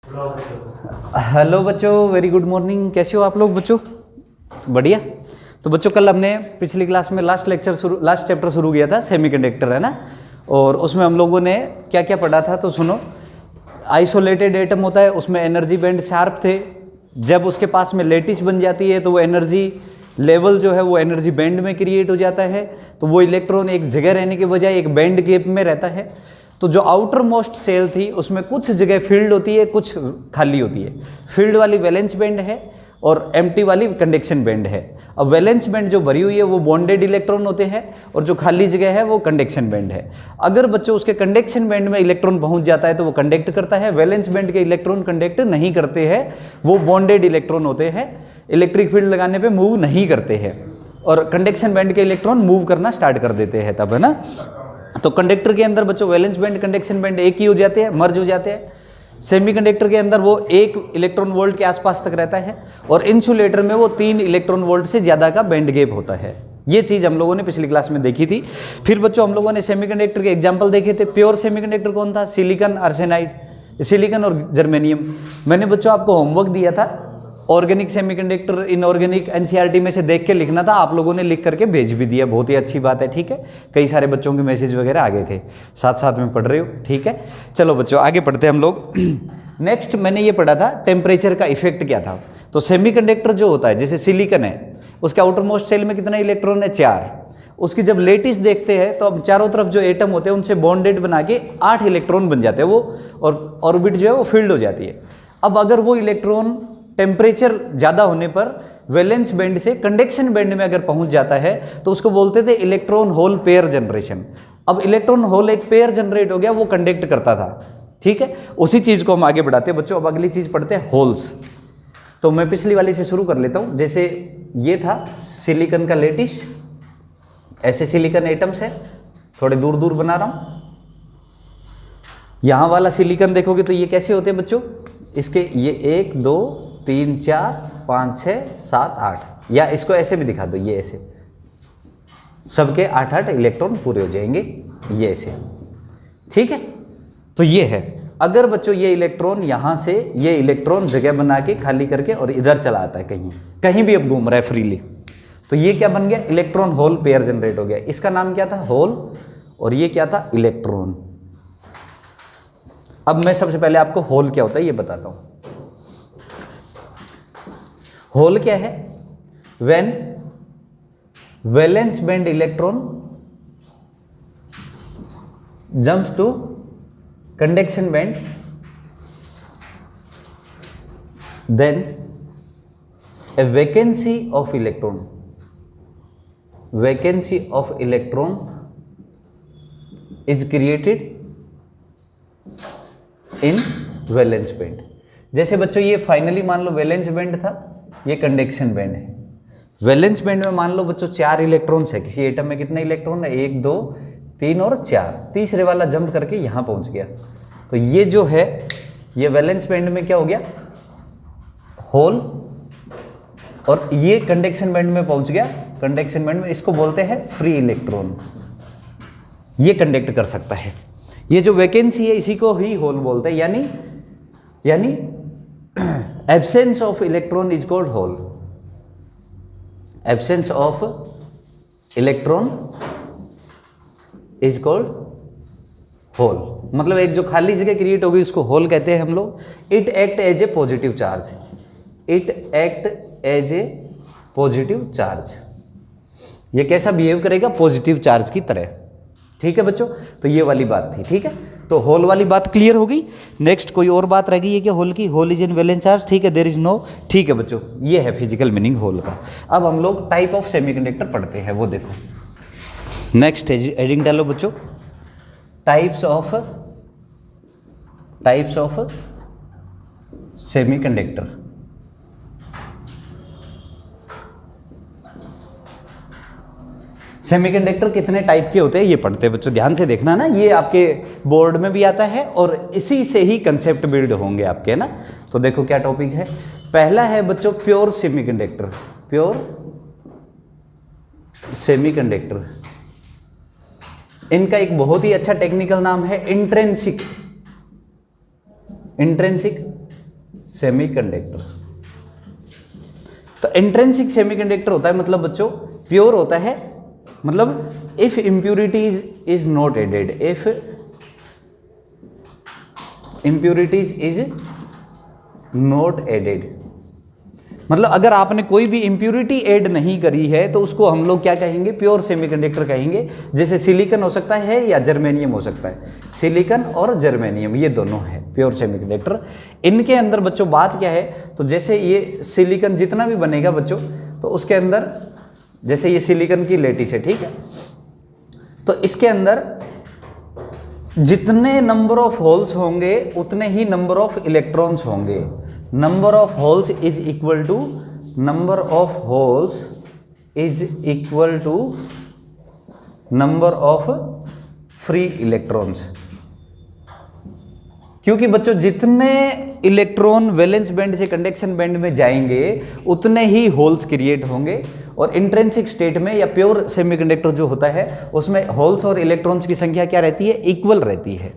Hello बच्चों, very good morning. कैसे हो आप लोग बच्चों? बढ़िया। तो बच्चों कल हमने पिछली क्लास में लास्ट चैप्टर शुरू किया था, सेमीकंडक्टर, है ना। और उसमें हम लोगों ने क्या क्या पढ़ा था तो सुनो। आइसोलेटेड एटम होता है, उसमें एनर्जी बैंड शार्प थे। जब उसके पास में लेटिस बन जाती है तो वो एनर्जी लेवल जो है वो एनर्जी बैंड में क्रिएट हो जाता है। तो वो इलेक्ट्रॉन एक जगह रहने के बजाय एक बैंड गैप में रहता है। तो जो आउटर मोस्ट सेल थी उसमें कुछ जगह फील्ड होती है, कुछ खाली होती है। फील्ड वाली वैलेंस बैंड है और एम्प्टी वाली कंडक्शन बैंड है। अब वैलेंस बैंड जो भरी हुई है वो बॉन्डेड इलेक्ट्रॉन होते हैं और जो खाली जगह है वो कंडक्शन बैंड है। अगर बच्चों उसके कंडक्शन बैंड में इलेक्ट्रॉन पहुंच जाता है तो वो कंडक्ट करता है। वैलेंस बैंड के इलेक्ट्रॉन कंडक्ट नहीं करते हैं, वो बॉन्डेड इलेक्ट्रॉन होते हैं, इलेक्ट्रिक फील्ड लगाने पे मूव नहीं करते हैं। और कंडक्शन बैंड के इलेक्ट्रॉन मूव करना स्टार्ट कर देते हैं तब, है ना। तो कंडक्टर के अंदर बच्चों वैलेंस बैंड कंडक्शन बैंड एक ही हो जाते हैं, मर्ज हो जाते हैं। सेमीकंडक्टर के अंदर वो 1 इलेक्ट्रॉन वोल्ट के आसपास तक रहता है और इंसुलेटर में वो 3 इलेक्ट्रॉन वोल्ट से ज़्यादा का बैंड गैप होता है। ये चीज़ हम लोगों ने पिछली क्लास में देखी थी। फिर बच्चों हम लोगों ने सेमीकंडक्टर के एग्जाम्पल देखे थे। प्योर सेमीकंडक्टर कौन था? सिलिकॉन, आर्सेनाइड, सिलिकॉन और जर्मेनियम। मैंने बच्चों आपको होमवर्क दिया था ऑर्गेनिक सेमीकंडक्टर, इनऑर्गेनिक एनसीईआरटी में से देख के लिखना था। आप लोगों ने लिख करके भेज भी दिया, बहुत ही अच्छी बात है, ठीक है। कई सारे बच्चों के मैसेज वगैरह आ गए थे, साथ साथ में पढ़ रहे हो, ठीक है। चलो बच्चों आगे पढ़ते हैं हम लोग। नेक्स्ट मैंने ये पढ़ा था टेम्परेचर का इफेक्ट क्या था। तो सेमीकंडक्टर जो होता है, जैसे सिलिकॉन है, उसके आउटर मोस्ट सेल में कितना इलेक्ट्रॉन है? 4। उसकी जब लेटिस देखते हैं तो अब चारों तरफ जो एटम होते हैं उनसे बॉन्डेड बना के 8 इलेक्ट्रॉन बन जाते हैं वो, और ऑर्बिट जो है वो फील्ड हो जाती है। अब अगर वो इलेक्ट्रॉन टेम्परेचर ज़्यादा होने पर वैलेंस बैंड से कंडक्शन बैंड में अगर पहुंच जाता है तो उसको बोलते थे इलेक्ट्रॉन होल पेयर जनरेशन। अब इलेक्ट्रॉन होल एक पेयर जनरेट हो गया, वो कंडक्ट करता था, ठीक है। उसी चीज़ को हम आगे बढ़ाते हैं बच्चों। अब अगली चीज़ पढ़ते हैं, होल्स। तो मैं पिछली वाली से शुरू कर लेता हूँ। जैसे ये था सिलिकॉन का लेटिस, ऐसे सिलिकॉन एटम्स है, थोड़े दूर दूर बना रहा हूँ। यहाँ वाला सिलिकॉन देखोगे तो ये कैसे होते हैं बच्चों? इसके ये 1 2 3 4 5 6 7 8, या इसको ऐसे भी दिखा दो, ये ऐसे सबके 8 इलेक्ट्रॉन पूरे हो जाएंगे, ये ऐसे, ठीक है। तो ये है। अगर बच्चों ये इलेक्ट्रॉन यहाँ से ये इलेक्ट्रॉन जगह बना के खाली करके और इधर चला आता है, कहीं कहीं भी अब घूम रहा है फ्रीली, तो ये क्या बन गया? इलेक्ट्रॉन होल पेयर जनरेट हो गया। इसका नाम क्या था? होल। और ये क्या था? इलेक्ट्रॉन। अब मैं सबसे पहले आपको होल क्या होता है ये बताता हूं। होल क्या है? When valence band electron jumps to conduction band, then a vacancy of electron is created in valence band. जैसे बच्चों ये फाइनली मान लो वैलेंस बैंड था, ये कंडक्शन बैंड है। वैलेंस बैंड में मान लो बच्चों 4 इलेक्ट्रॉन्स है। किसी एटम में कितने इलेक्ट्रॉन है? 1 2 3 और 4। तीसरे वाला जंप करके यहां पहुंच गया। तो ये जो है ये वैलेंस बैंड में क्या हो गया? होल। और ये कंडक्शन बैंड में पहुंच गया। कंडक्शन बैंड में इसको बोलते हैं फ्री इलेक्ट्रॉन। ये कंडक्ट कर सकता है। ये जो वैकेंसी है इसी को ही होल बोलते हैं, यानी absence of electron is called hole. Absence of electron is called hole. मतलब एक जो खाली जगह क्रिएट होगी उसको होल कहते हैं हम लोग। It act as a positive charge. It act as a positive charge. ये कैसा बिहेव करेगा? पॉजिटिव चार्ज की तरह, ठीक है बच्चों। तो ये वाली बात थी, ठीक है। तो होल वाली बात क्लियर हो गई। नेक्स्ट कोई और बात रह गई है क्या होल की? Hole is in valence charge, ठीक है। देयर इज नो, ठीक है बच्चों। ये है फिजिकल मीनिंग होल का। अब हम लोग टाइप ऑफ सेमीकंडक्टर पढ़ते हैं, वो देखो। नेक्स्ट हेडिंग डालो बच्चों, टाइप्स ऑफ सेमीकंडक्टर। सेमीकंडक्टर कितने टाइप के होते हैं ये पढ़ते हैं बच्चों। ध्यान से देखना ना, ये आपके बोर्ड में भी आता है और इसी से ही कंसेप्ट बिल्ड होंगे आपके, है ना। तो देखो क्या टॉपिक है। पहला है बच्चों प्योर सेमीकंडक्टर। प्योर सेमीकंडक्टर, इनका एक बहुत ही अच्छा टेक्निकल नाम है इंट्रिंसिक सेमीकंडक्टर। तो इंट्रिंसिक सेमीकंडक्टर होता है मतलब बच्चों प्योर होता है, मतलब if impurities is not added, if impurities is not added, मतलब अगर आपने कोई भी इम्प्यूरिटी ऐड नहीं करी है तो उसको हम लोग क्या कहेंगे, प्योर सेमीकंडक्टर कहेंगे। जैसे सिलिकॉन हो सकता है या जर्मेनियम हो सकता है, सिलिकॉन और जर्मेनियम ये दोनों है प्योर सेमीकंडक्टर। इनके अंदर बच्चों बात क्या है, तो जैसे ये सिलिकॉन जितना भी बनेगा बच्चों, तो उसके अंदर जैसे ये सिलिकॉन की लेटिस है, ठीक है, तो इसके अंदर जितने नंबर ऑफ होल्स होंगे उतने ही नंबर ऑफ इलेक्ट्रॉन्स होंगे। Number of holes is equal to number of holes is equal to number of free electrons. क्योंकि बच्चों जितने इलेक्ट्रॉन वैलेंस बैंड से कंडक्शन बैंड में जाएंगे उतने ही होल्स क्रिएट होंगे। और इंट्रिंसिक स्टेट में या प्योर सेमीकंडक्टर जो होता है उसमें होल्स और इलेक्ट्रॉन्स की संख्या क्या रहती है, इक्वल रहती है।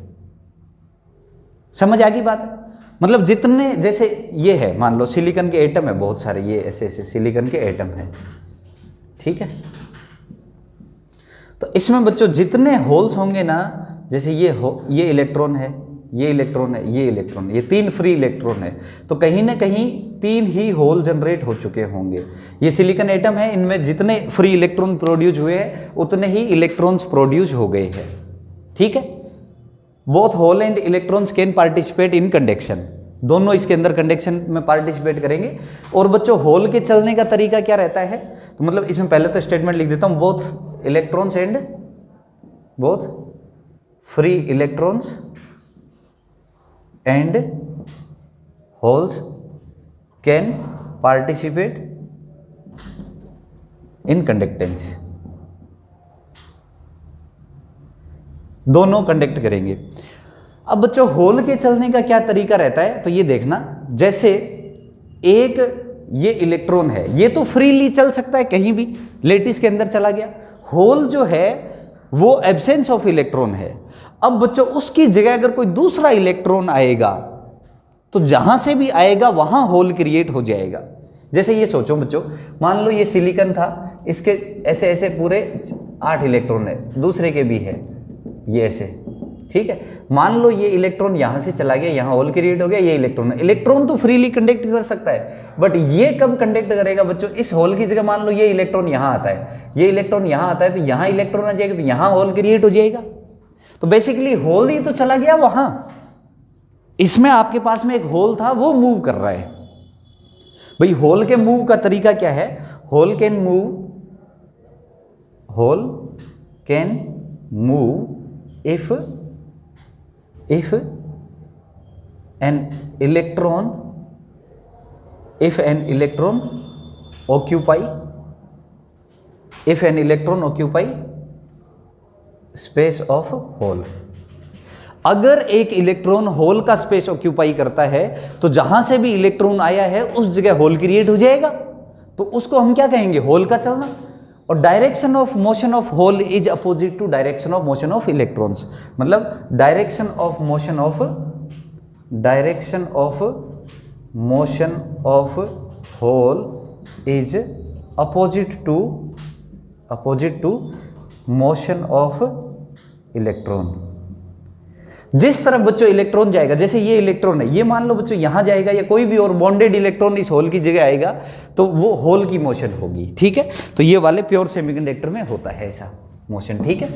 समझ आ गई बात? मतलब जितने, जैसे ये है, मान लो सिलिकॉन के एटम है बहुत सारे, ये ऐसे ऐसे सिलिकॉन के एटम है, ठीक है, तो इसमें बच्चों जितने होल्स होंगे ना, जैसे ये इलेक्ट्रॉन है, ये इलेक्ट्रॉन है, ये इलेक्ट्रॉन है, ये 3 फ्री इलेक्ट्रॉन है, तो कहीं ना कहीं 3 ही होल जनरेट हो चुके होंगे। ये सिलिकॉन एटम है, इनमें जितने फ्री इलेक्ट्रॉन प्रोड्यूस हुए हैं उतने ही इलेक्ट्रॉन्स प्रोड्यूस हो गए हैं, ठीक है। Both hole and electrons can participate in conduction, दोनों इसके अंदर कंडक्शन में पार्टिसिपेट करेंगे। और बच्चों होल के चलने का तरीका क्या रहता है, तो मतलब इसमें पहले तो स्टेटमेंट लिख देता हूं, both electrons and both free electrons and holes can participate in conductance, दोनों कंडक्ट करेंगे। अब बच्चों होल के चलने का क्या तरीका रहता है, तो ये देखना, जैसे एक ये इलेक्ट्रॉन है, ये तो फ्रीली चल सकता है कहीं भी, लेटिस के अंदर चला गया। होल जो है वो एब्सेंस ऑफ इलेक्ट्रॉन है। अब बच्चों उसकी जगह अगर कोई दूसरा इलेक्ट्रॉन आएगा तो जहां से भी आएगा वहां होल क्रिएट हो जाएगा। जैसे ये सोचो बच्चों, मान लो ये सिलिकॉन था, इसके ऐसे ऐसे पूरे 8 इलेक्ट्रॉन है, दूसरे के भी है ये ऐसे, ठीक है। मान लो ये इलेक्ट्रॉन यहां से चला गया, यहां होल क्रिएट हो गया, ये इलेक्ट्रॉन तो फ्रीली कंडक्ट कर सकता है, बट ये कब कंडक्ट करेगा बच्चों, इस होल की जगह मान लो ये इलेक्ट्रॉन यहां आता है, ये इलेक्ट्रॉन यहां आता है, तो यहां इलेक्ट्रॉन आ जाएगा, तो यहां होल क्रिएट हो जाएगा। तो बेसिकली होल ही तो चला गया वहां, इसमें आपके पास में एक होल था वो मूव कर रहा है। भाई होल के मूव का तरीका क्या है, hole can move if an electron occupy space of hole। अगर एक इलेक्ट्रॉन होल का स्पेस ऑक्यूपाई करता है तो जहां से भी इलेक्ट्रॉन आया है उस जगह होल क्रिएट हो जाएगा, तो उसको हम क्या कहेंगे, होल का चलना। और direction of motion of hole is opposite to direction of motion of electrons, मतलब direction of motion of hole is opposite to motion of electron. जिस तरफ बच्चों इलेक्ट्रॉन जाएगा, जैसे ये इलेक्ट्रॉन है, ये मान लो बच्चों यहां जाएगा, या कोई भी और बॉन्डेड इलेक्ट्रॉन इस होल की जगह आएगा तो वो होल की मोशन होगी, ठीक है। तो ये वाले प्योर सेमीकंडक्टर में होता है ऐसा मोशन, ठीक है।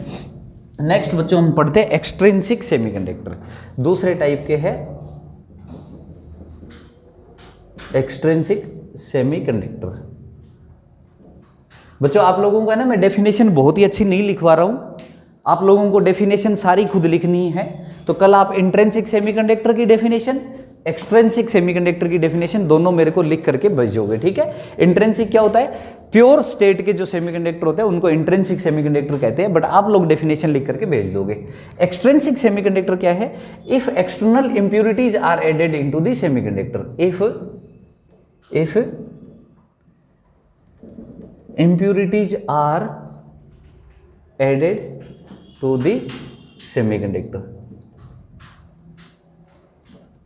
नेक्स्ट बच्चों हम पढ़ते हैं एक्सट्रिंसिक सेमीकंडक्टर, दूसरे टाइप के है एक्सट्रिंसिक सेमीकंडक्टर। बच्चों आप लोगों को है ना, मैं डेफिनेशन बहुत ही अच्छी नहीं लिखवा रहा हूं, आप लोगों को डेफिनेशन सारी खुद लिखनी है। तो कल आप इंट्रिंसिक सेमीकंडक्टर की डेफिनेशन, एक्सट्रिंसिक सेमीकंडक्टर की डेफिनेशन दोनों मेरे को लिख करके भेजोगे, ठीक है। इंट्रिंसिक क्या होता है, प्योर स्टेट के जो सेमीकंडक्टर होते हैं उनको इंट्रिंसिक सेमीकंडक्टर कहते हैं, बट आप लोग डेफिनेशन लिख करके भेज दोगे। एक्सट्रिंसिक सेमीकंडक्टर क्या है, if external impurities are added into the semiconductor, इफ impurities are added to the semiconductor,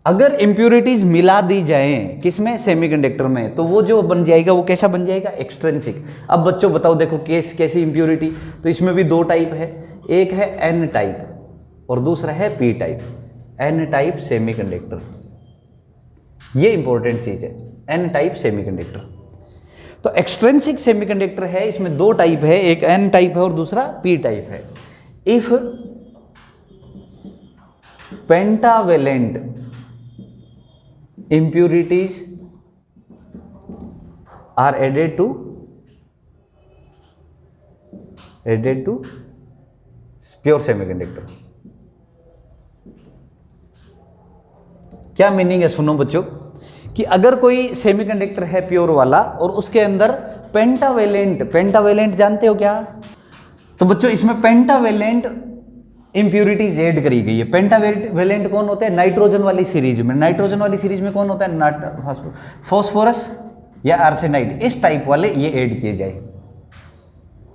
अगर इम्प्यूरिटीज मिला दी जाए किसमें, सेमीकंडक्टर में, तो वो जो बन जाएगा वो कैसा बन जाएगा, एक्सट्रिंसिक। अब बच्चों बताओ, देखो कैसी इम्प्यूरिटी, तो इसमें भी दो टाइप है, एक है एन टाइप और दूसरा है P type. N type semiconductor, ये इंपॉर्टेंट चीज है, एन टाइप सेमीकंडक्टर। तो एक्सट्रिंसिक सेमीकंडक्टर है, इसमें दो टाइप है, एक एन टाइप है और दूसरा पी टाइप है। If pentavalent impurities are added to pure semiconductor। क्या मीनिंग है, सुनो बच्चों, कि अगर कोई सेमीकंडक्टर है प्योर वाला और उसके अंदर पेंटावेलेंट जानते हो क्या, तो बच्चों इसमें पेंटावेलेंट इंप्यूरिटीज ऐड करी गई है। पेंटावेलेंट कौन होते हैं, नाइट्रोजन वाली सीरीज में, नाइट्रोजन वाली सीरीज में कौन होता है, फास्फोरस या आर्सेनाइड, इस टाइप वाले ये ऐड किए जाए।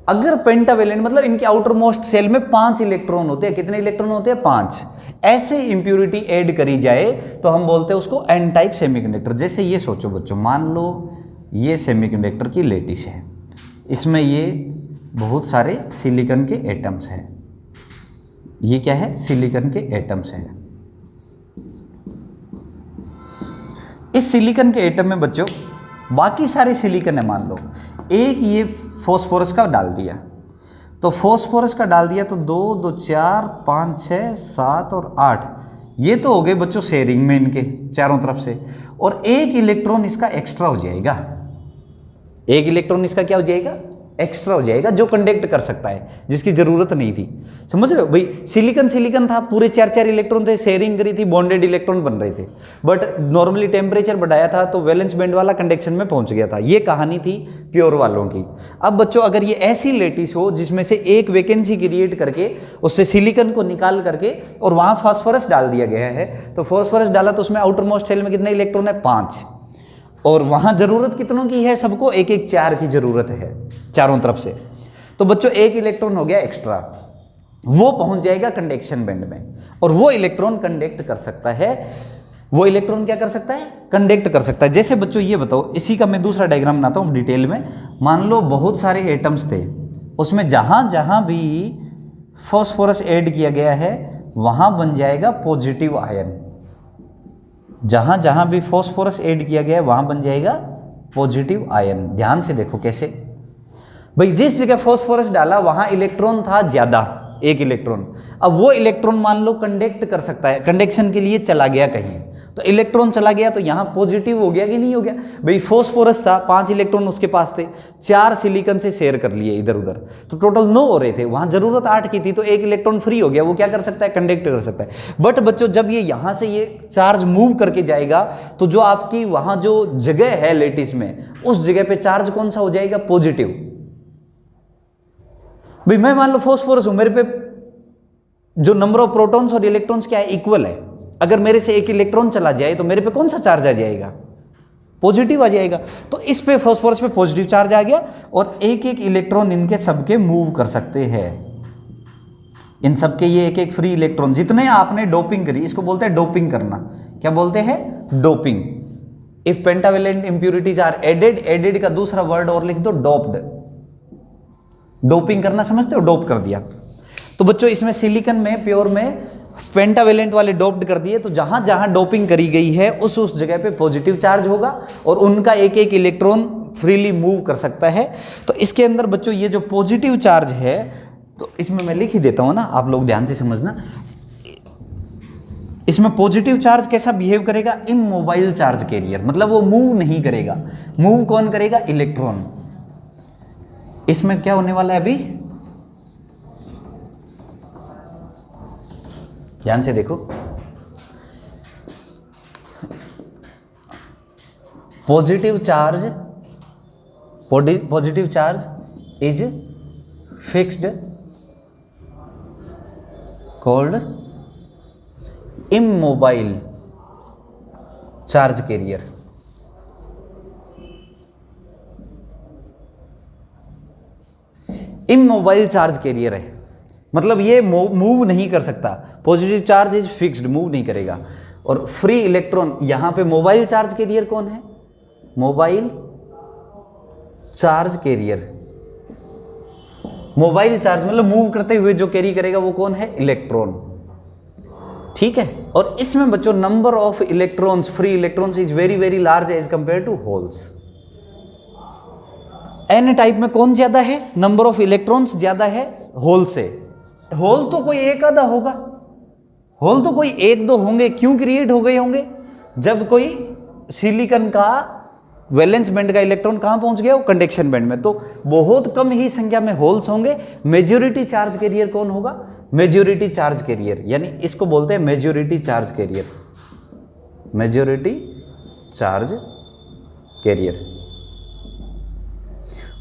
अगर पेंटावेलेंट मतलब इनके आउटर मोस्ट सेल में 5 इलेक्ट्रॉन होते हैं, कितने इलेक्ट्रॉन होते हैं, 5, ऐसे इंप्यूरिटी ऐड करी जाए तो हम बोलते हैं उसको एन टाइप सेमीकंडक्टर। जैसे ये सोचो बच्चों, मान लो ये सेमीकंडक्टर की लेटिस है, इसमें ये बहुत सारे सिलिकॉन के एटम्स हैं, ये क्या है, सिलिकॉन के एटम्स हैं। इस सिलिकॉन के एटम में बच्चों बाकी सारे सिलिकॉन है, मान लो एक ये फॉस्फोरस का डाल दिया, तो फॉस्फोरस का डाल दिया तो 2 2 4 5 6 7 और 8, ये तो हो गए बच्चों शेयरिंग में इनके चारों तरफ से, और एक इलेक्ट्रॉन इसका एक्स्ट्रा हो जाएगा, एक इलेक्ट्रॉन इसका क्या हो जाएगा, एक्स्ट्रा हो जाएगा, जो कंडक्ट कर सकता है, जिसकी जरूरत नहीं थी। समझ रहे हो भाई, सिलिकॉन था, पूरे 4 इलेक्ट्रॉन थे, शेयरिंग करी थी, बॉन्डेड इलेक्ट्रॉन बन रहे थे, बट नॉर्मली टेम्परेचर बढ़ाया था तो वैलेंस बैंड वाला कंडक्शन में पहुंच गया था। ये कहानी थी प्योर वालों की। अब बच्चों अगर ये ऐसी लेटिस हो जिसमें से एक वैकेंसी क्रिएट करके उससे सिलिकॉन को निकाल करके और वहां फास्फोरस डाल दिया गया है, तो फास्फोरस डाला तो उसमें आउटर मोस्ट सेल में कितने इलेक्ट्रॉन है, 5, और वहां जरूरत कितनों की है, सबको एक एक 4 की जरूरत है चारों तरफ से, तो बच्चों एक इलेक्ट्रॉन हो गया एक्स्ट्रा, वो पहुंच जाएगा कंडक्शन बैंड में, और वो इलेक्ट्रॉन कंडक्ट कर सकता है, वो इलेक्ट्रॉन क्या कर सकता है, कंडक्ट कर सकता है। जैसे बच्चों ये बताओ, इसी का मैं दूसरा डायग्राम बनाता हूं डिटेल में। मान लो बहुत सारे एटम्स थे, उसमें जहां जहां भी फास्फोरस ऐड किया गया है वहां बन जाएगा पॉजिटिव आयन, जहां जहां भी फास्फोरस ऐड किया गया है वहां बन जाएगा पॉजिटिव आयन। ध्यान से देखो कैसे भाई, जिस जगह फास्फोरस डाला वहां इलेक्ट्रॉन था ज्यादा, एक इलेक्ट्रॉन, अब वो इलेक्ट्रॉन मान लो कंडक्ट कर सकता है, कंडक्शन के लिए चला गया कहीं, तो इलेक्ट्रॉन चला गया तो यहां पॉजिटिव हो गया कि नहीं हो गया भाई, फास्फोरस था, 5 इलेक्ट्रॉन उसके पास थे, 4 सिलिकॉन से शेयर कर लिए इधर उधर, तो टोटल 9 हो रहे थे, वहां जरूरत 8 की थी, तो एक इलेक्ट्रॉन फ्री हो गया, वो क्या कर सकता है, कंडक्ट कर सकता है। बट बच्चों जब ये यहां से ये चार्ज मूव करके जाएगा तो जो आपकी वहां जो जगह है लेटिस में, उस जगह पे चार्ज कौन सा हो जाएगा, पॉजिटिव। भाई मैं मान लो फास्फोरस हूं, मेरे पे जो नंबर ऑफ प्रोटॉन्स और इलेक्ट्रॉन्स क्या है, इक्वल है, अगर मेरे से एक इलेक्ट्रॉन चला जाए तो मेरे पे कौन सा चार्ज आ जाएगा, पॉजिटिव आ जाएगा। तो इस पे फास्फोरस पे पॉजिटिव चार्ज आ गया, और एक एक इलेक्ट्रॉन इनके सबके मूव कर सकते हैं, इन सबके ये एक एक फ्री इलेक्ट्रॉन, जितने आपने डोपिंग करी, इसको बोलते हैं डोपिंग करना, क्या बोलते हैं, doping. If pentavalent impurities are added, added का दूसरा वर्ड और लिख दो, डोप्ड। डोपिंग करना समझते हो, डोप कर दिया। तो बच्चों इसमें सिलिकॉन में प्योर में पेंटावेलेंट वाले डोप्ड कर दिए, तो जहां जहां डोपिंग करी गई है उस जगह पे पॉजिटिव चार्ज होगा, और उनका एक एक इलेक्ट्रॉन फ्रीली मूव कर सकता है। तो इसके अंदर बच्चों ये जो पॉजिटिव चार्ज है, तो इसमें मैं लिख ही देता हूं ना, आप लोग ध्यान से समझना। इसमें पॉजिटिव चार्ज कैसा बिहेव करेगा, इमोबाइल चार्ज कैरियर, मतलब वो मूव नहीं करेगा। मूव कौन करेगा, इलेक्ट्रॉन। इसमें क्या होने वाला है अभी, ध्यान से देखो, positive charge is fixed, called immobile charge carrier. Immobile charge carrier है, मतलब ये मूव नहीं कर सकता। Positive charge is fixed, move नहीं करेगा। और फ्री इलेक्ट्रॉन, यहां पे मोबाइल चार्ज कैरियर कौन है? Mobile charge career. Mobile charge मतलब मूव करते हुए जो कैरी करेगा वो कौन है? इलेक्ट्रॉन। ठीक है। और इसमें बच्चों number of electrons, free electrons is very very large as compare to holes. N type में कौन ज्यादा है? नंबर ऑफ इलेक्ट्रॉन्स ज्यादा है होल से। होल तो कोई एक आधा होगा, होल तो कोई एक दो होंगे। क्यों क्रिएट हो गए होंगे? जब कोई सिलिकॉन का वैलेंस बैंड का इलेक्ट्रॉन कहां पहुंच गया? वो कंडक्शन बैंड में। तो बहुत कम ही संख्या में होल्स होंगे। मेजॉरिटी चार्ज कैरियर कौन होगा? मेजॉरिटी चार्ज कैरियर, यानी इसको बोलते हैं majority charge career. Majority charge career.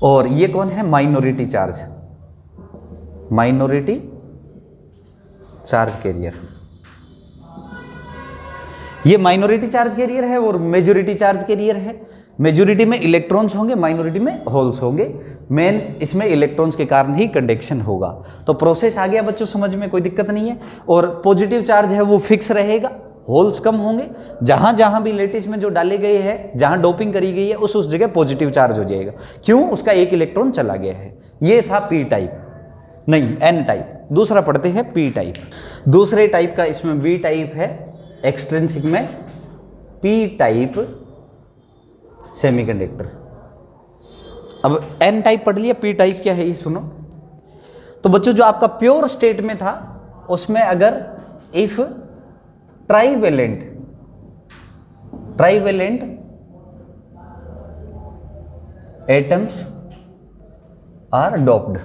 और ये कौन है? Minority charge, minority charge carrier. ये माइनॉरिटी चार्ज कैरियर है और मेजॉरिटी चार्ज कैरियर है। मेजॉरिटी में इलेक्ट्रॉन्स होंगे, माइनॉरिटी में होल्स होंगे। मेन इसमें इलेक्ट्रॉन्स के कारण ही कंडक्शन होगा। तो प्रोसेस आ गया बच्चों समझ में, कोई दिक्कत नहीं है। और पॉजिटिव चार्ज है वो फिक्स रहेगा, होल्स कम होंगे। जहां जहां भी लेटिस में जो डाले गए हैं, जहां डोपिंग करी गई है उस जगह पॉजिटिव चार्ज हो जाएगा। क्यों? उसका एक इलेक्ट्रॉन चला गया है। ये था पी टाइप, नहीं एन टाइप। दूसरा पढ़ते हैं पी टाइप। दूसरे टाइप का इसमें बी टाइप है, एक्सट्रिंसिक में पी टाइप सेमीकंडक्टर। अब एन टाइप पढ़ लिया, पी टाइप क्या है ये सुनो। तो बच्चों जो आपका प्योर स्टेट में था उसमें अगर if trivalent atoms are doped,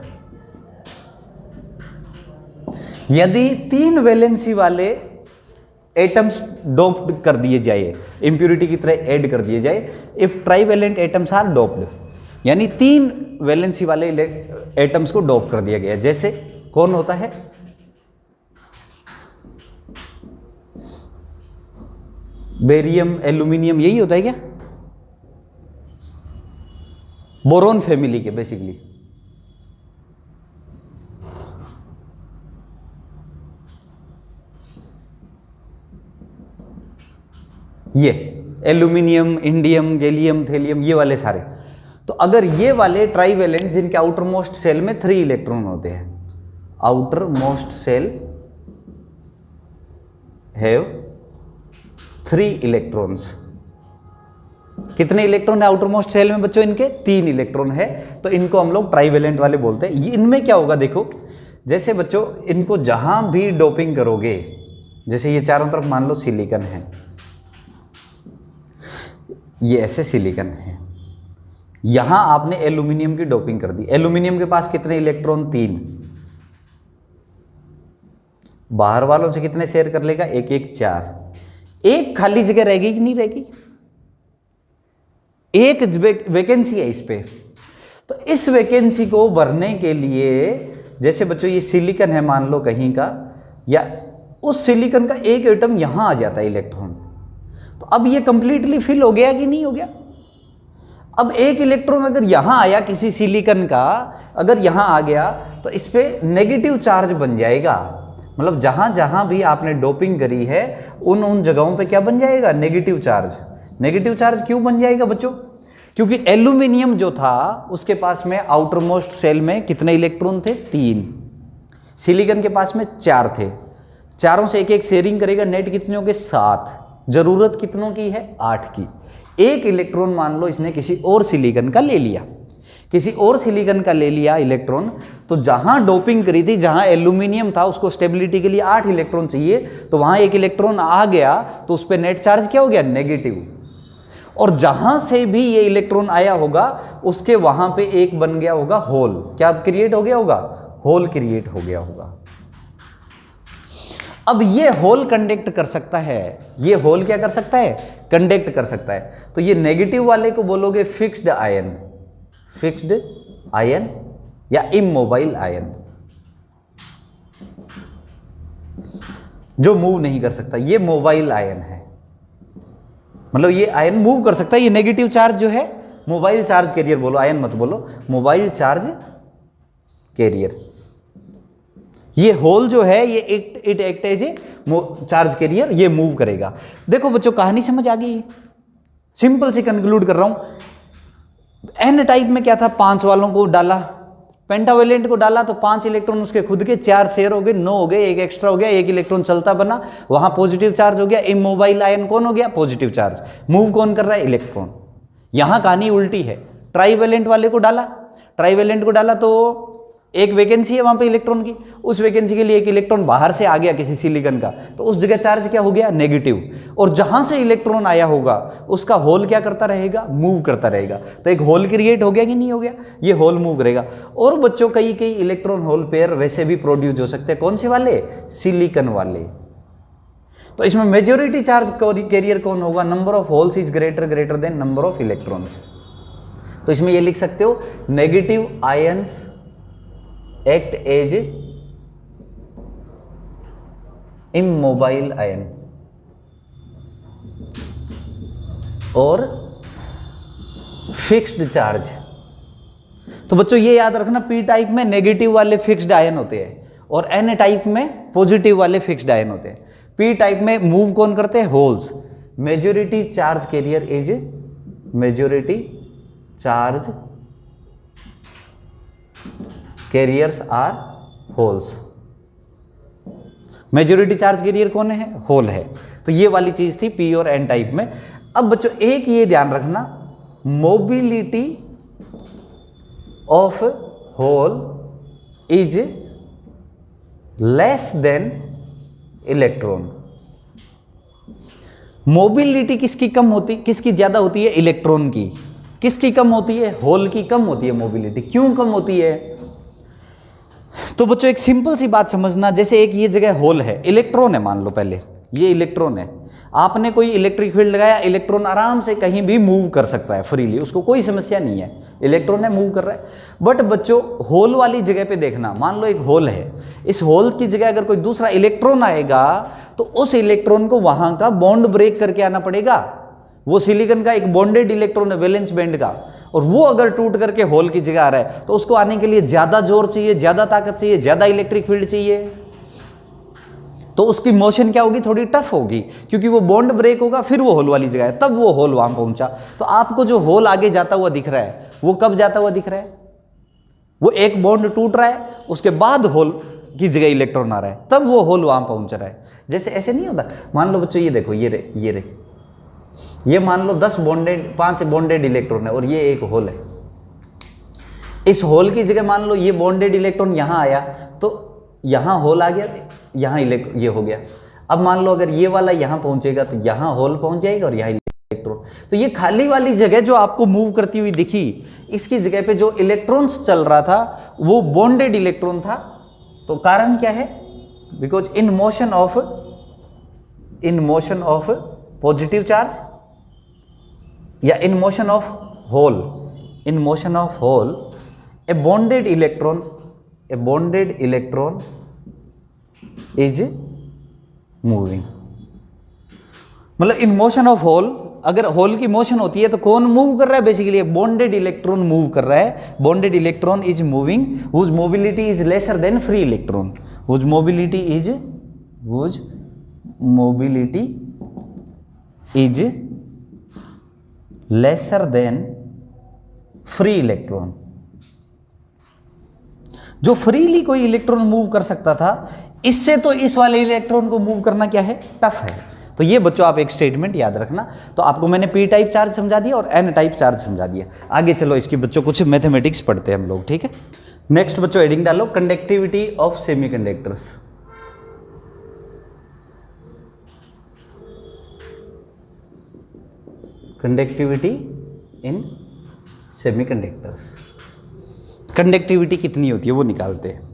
यदि 3 वैलेंसी वाले एटम्स डोप्ड कर दिए जाए, इंप्यूरिटी की तरह ऐड कर दिए जाए, if trivalent atoms are doped, यानी 3 वैलेंसी वाले एटम्स को डोप कर दिया गया। जैसे कौन होता है? बेरियम, एल्यूमिनियम, यही होता है क्या? बोरोन फैमिली के बेसिकली। ये एल्यूमिनियम, इंडियम, गैलियम, थेलियम, ये वाले सारे। तो अगर ये वाले ट्राइवेलेंट जिनके आउटर मोस्ट सेल में 3 इलेक्ट्रॉन होते हैं, outermost shell have 3 electrons. कितने इलेक्ट्रॉन है आउटर मोस्ट सेल में बच्चों? इनके 3 इलेक्ट्रॉन है। तो इनको हम लोग ट्राइवेलेंट वाले बोलते हैं। ये इनमें क्या होगा देखो, जैसे बच्चों इनको जहां भी डोपिंग करोगे, जैसे ये चारों तरफ मान लो सिलिकॉन है, ये ऐसे सिलिकॉन है, यहां आपने एल्यूमिनियम की डोपिंग कर दी। एल्यूमिनियम के पास कितने इलेक्ट्रॉन? 3। बाहर वालों से कितने शेयर कर लेगा? 1 1 4। एक खाली जगह रहेगी कि नहीं रहेगी? एक वैकेंसी है इस पे। तो इस वैकेंसी को भरने के लिए, जैसे बच्चों ये सिलिकॉन है मान लो कहीं का, या उस सिलिकॉन का एक एटम यहां आ जाता है इलेक्ट्रॉन, तो अब ये कंप्लीटली फिल हो गया कि नहीं हो गया? अब एक इलेक्ट्रॉन अगर यहां आया किसी सिलिकॉन का, अगर यहां आ गया तो इस पे नेगेटिव चार्ज बन जाएगा। मतलब जहां जहां भी आपने डोपिंग करी है उन उन जगहों पे क्या बन जाएगा? Negative charge. नेगेटिव चार्ज क्यों बन जाएगा बच्चों? क्योंकि एल्यूमिनियम जो था उसके पास में आउटर मोस्ट सेल में कितने इलेक्ट्रॉन थे? 3। सिलिकॉन के पास में 4 थे। चारों से एक एक शेयरिंग करेगा, नेट कितने हो गए? 7। जरूरत कितनों की है? 8 की। एक इलेक्ट्रॉन मान लो इसने किसी और सिलिकॉन का ले लिया, किसी और सिलिकॉन का ले लिया इलेक्ट्रॉन, तो जहां डोपिंग करी थी, जहां एल्यूमिनियम था, उसको स्टेबिलिटी के लिए 8 इलेक्ट्रॉन चाहिए, तो वहां एक इलेक्ट्रॉन आ गया तो उस पर नेट चार्ज क्या हो गया? नेगेटिव। और जहां से भी ये इलेक्ट्रॉन आया होगा उसके वहां पे एक बन गया होगा होल। क्या क्रिएट हो गया होगा? होल क्रिएट हो गया होगा। अब ये होल कंडक्ट कर सकता है, ये होल क्या कर सकता है? कंडक्ट कर सकता है। तो ये नेगेटिव वाले को बोलोगे फिक्स्ड आयन, फिक्स्ड आयन या इमोबाइल आयन, जो मूव नहीं कर सकता, ये मोबाइल आयन है। मतलब ये आयन मूव कर सकता है। ये नेगेटिव चार्ज जो है, मोबाइल चार्ज कैरियर बोलो, आयन मत बोलो, मोबाइल चार्ज कैरियर। ये होल जो है ये it act as a charge carrier, ये मूव करेगा। देखो बच्चों कहानी समझ आ गई, सिंपल सी कंक्लूड कर रहा हूं। एन टाइप में क्या था, 5 वालों को डाला, पेंटावेलेंट को डाला तो 5 इलेक्ट्रॉन उसके खुद के, 4 शेयर हो गए, 9 हो गए, एक एक्स्ट्रा हो गया, एक इलेक्ट्रॉन चलता बना, वहां पॉजिटिव चार्ज हो गया। इमोबाइल आयन कौन हो गया, पॉजिटिव चार्ज। मूव कौन कर रहा है, इलेक्ट्रॉन। यहां कहानी उल्टी है, ट्राईवेलेंट वाले को डाला, ट्राईवेलेंट को डाला तो एक वैकेंसी है वहां पे इलेक्ट्रॉन की, उस वैकेंसी के लिए एक इलेक्ट्रॉन बाहर से आ गया किसी सिलिकॉन का, तो उस जगह चार्ज क्या हो गया, नेगेटिव। और जहां से इलेक्ट्रॉन आया होगा उसका होल क्या करता रहेगा, मूव करता रहेगा। तो एक होल क्रिएट हो गया कि नहीं हो गया, ये होल मूव करेगा। और बच्चों कई कई इलेक्ट्रॉन होल पेयर वैसे भी प्रोड्यूस हो सकते हैं, कौन से वाले, सिलिकॉन वाले। तो इसमें मेजॉरिटी चार्ज कैरियर कौन होगा, number of holes is greater than number of electrons. तो इसमें ये लिख सकते हो, negative ions act as immobile ion और फिक्स्ड चार्ज। तो बच्चों ये याद रखना, पी टाइप में नेगेटिव वाले फिक्स्ड आयन होते हैं और एन टाइप में पॉजिटिव वाले फिक्स्ड आयन होते हैं। पी टाइप में मूव कौन करते हैं, holes. Majority charge carrier is, majority charge carriers are holes. Majority charge carrier कौन है, होल है। तो ये वाली चीज थी पी और एन टाइप में। अब बच्चों एक ये ध्यान रखना, mobility of hole is less than electron. Mobility किसकी कम होती, किसकी ज्यादा होती है, इलेक्ट्रॉन की। किसकी कम होती है, होल की कम होती है मोबिलिटी। क्यों कम होती है, तो बच्चों एक सिंपल सी बात समझना, जैसे एक ये जगह होल है, इलेक्ट्रॉन है, मान लो पहले ये इलेक्ट्रॉन है, आपने कोई इलेक्ट्रिक फील्ड लगाया, इलेक्ट्रॉन आराम से कहीं भी मूव कर सकता है फ्रीली, उसको कोई समस्या नहीं है, इलेक्ट्रॉन है मूव कर रहा है। बट बच्चों होल वाली जगह पे देखना, मान लो एक होल है, इस होल की जगह अगर कोई दूसरा इलेक्ट्रॉन आएगा तो उस इलेक्ट्रॉन को वहां का बॉन्ड ब्रेक करके आना पड़ेगा। वो सिलिकॉन का एक बॉन्डेड इलेक्ट्रॉन है वैलेंस बैंड का, और वो अगर टूट करके होल की जगह आ रहा है तो उसको आने के लिए ज्यादा जोर चाहिए, ज्यादा ताकत चाहिए, ज्यादा इलेक्ट्रिक फील्ड चाहिए। तो उसकी मोशन क्या होगी, थोड़ी टफ होगी, क्योंकि वो बॉन्ड ब्रेक होगा, फिर वो होल वाली जगह है, तब वो होल वहां पहुंचा। तो आपको जो होल आगे जाता हुआ दिख रहा है वो कब जाता हुआ दिख रहा है, वो एक बॉन्ड टूट रहा है, उसके बाद होल की जगह इलेक्ट्रॉन आ रहा है, तब वो होल वहां पहुंच रहा है। जैसे ऐसे नहीं होता, मान लो बच्चों ये देखो, ये मान लो 5 बॉन्डेड इलेक्ट्रॉन है और ये एक होल है। इस होल की जगह मान लो ये बॉन्डेड इलेक्ट्रॉन यहां आया तो यहां होल आ गया, यहां ये हो गया। अब मान लो अगर ये वाला यहां पहुंचेगा तो यहां होल पहुंच जाएगा और यहां इलेक्ट्रॉन। तो ये खाली वाली जगह जो आपको मूव करती हुई दिखी, इसकी जगह पे जो इलेक्ट्रॉन्स चल रहा था वो बॉन्डेड इलेक्ट्रॉन था। तो कारण क्या है, because in motion of positive charge या in motion of hole a bonded electron is moving. मतलब इन मोशन ऑफ होल, अगर होल की मोशन होती है तो कौन मूव कर रहा है, बेसिकली एक बॉन्डेड इलेक्ट्रॉन मूव कर रहा है। Bonded electron is moving whose mobility is lesser than free electron, whose mobility is lesser than free electron. जो फ्रीली कोई इलेक्ट्रॉन मूव कर सकता था, इससे तो इस वाले इलेक्ट्रॉन को मूव करना क्या है, टफ है। तो ये बच्चों आप एक स्टेटमेंट याद रखना। तो आपको मैंने पी टाइप चार्ज समझा दिया और एन टाइप चार्ज समझा दिया। आगे चलो इसकी बच्चों कुछ मैथमेटिक्स पढ़ते हैं हम लोग, ठीक है। नेक्स्ट बच्चों हेडिंग डालो, conductivity of semiconductors. Conductivity in semiconductors, conductivity कितनी होती है वो निकालते हैं।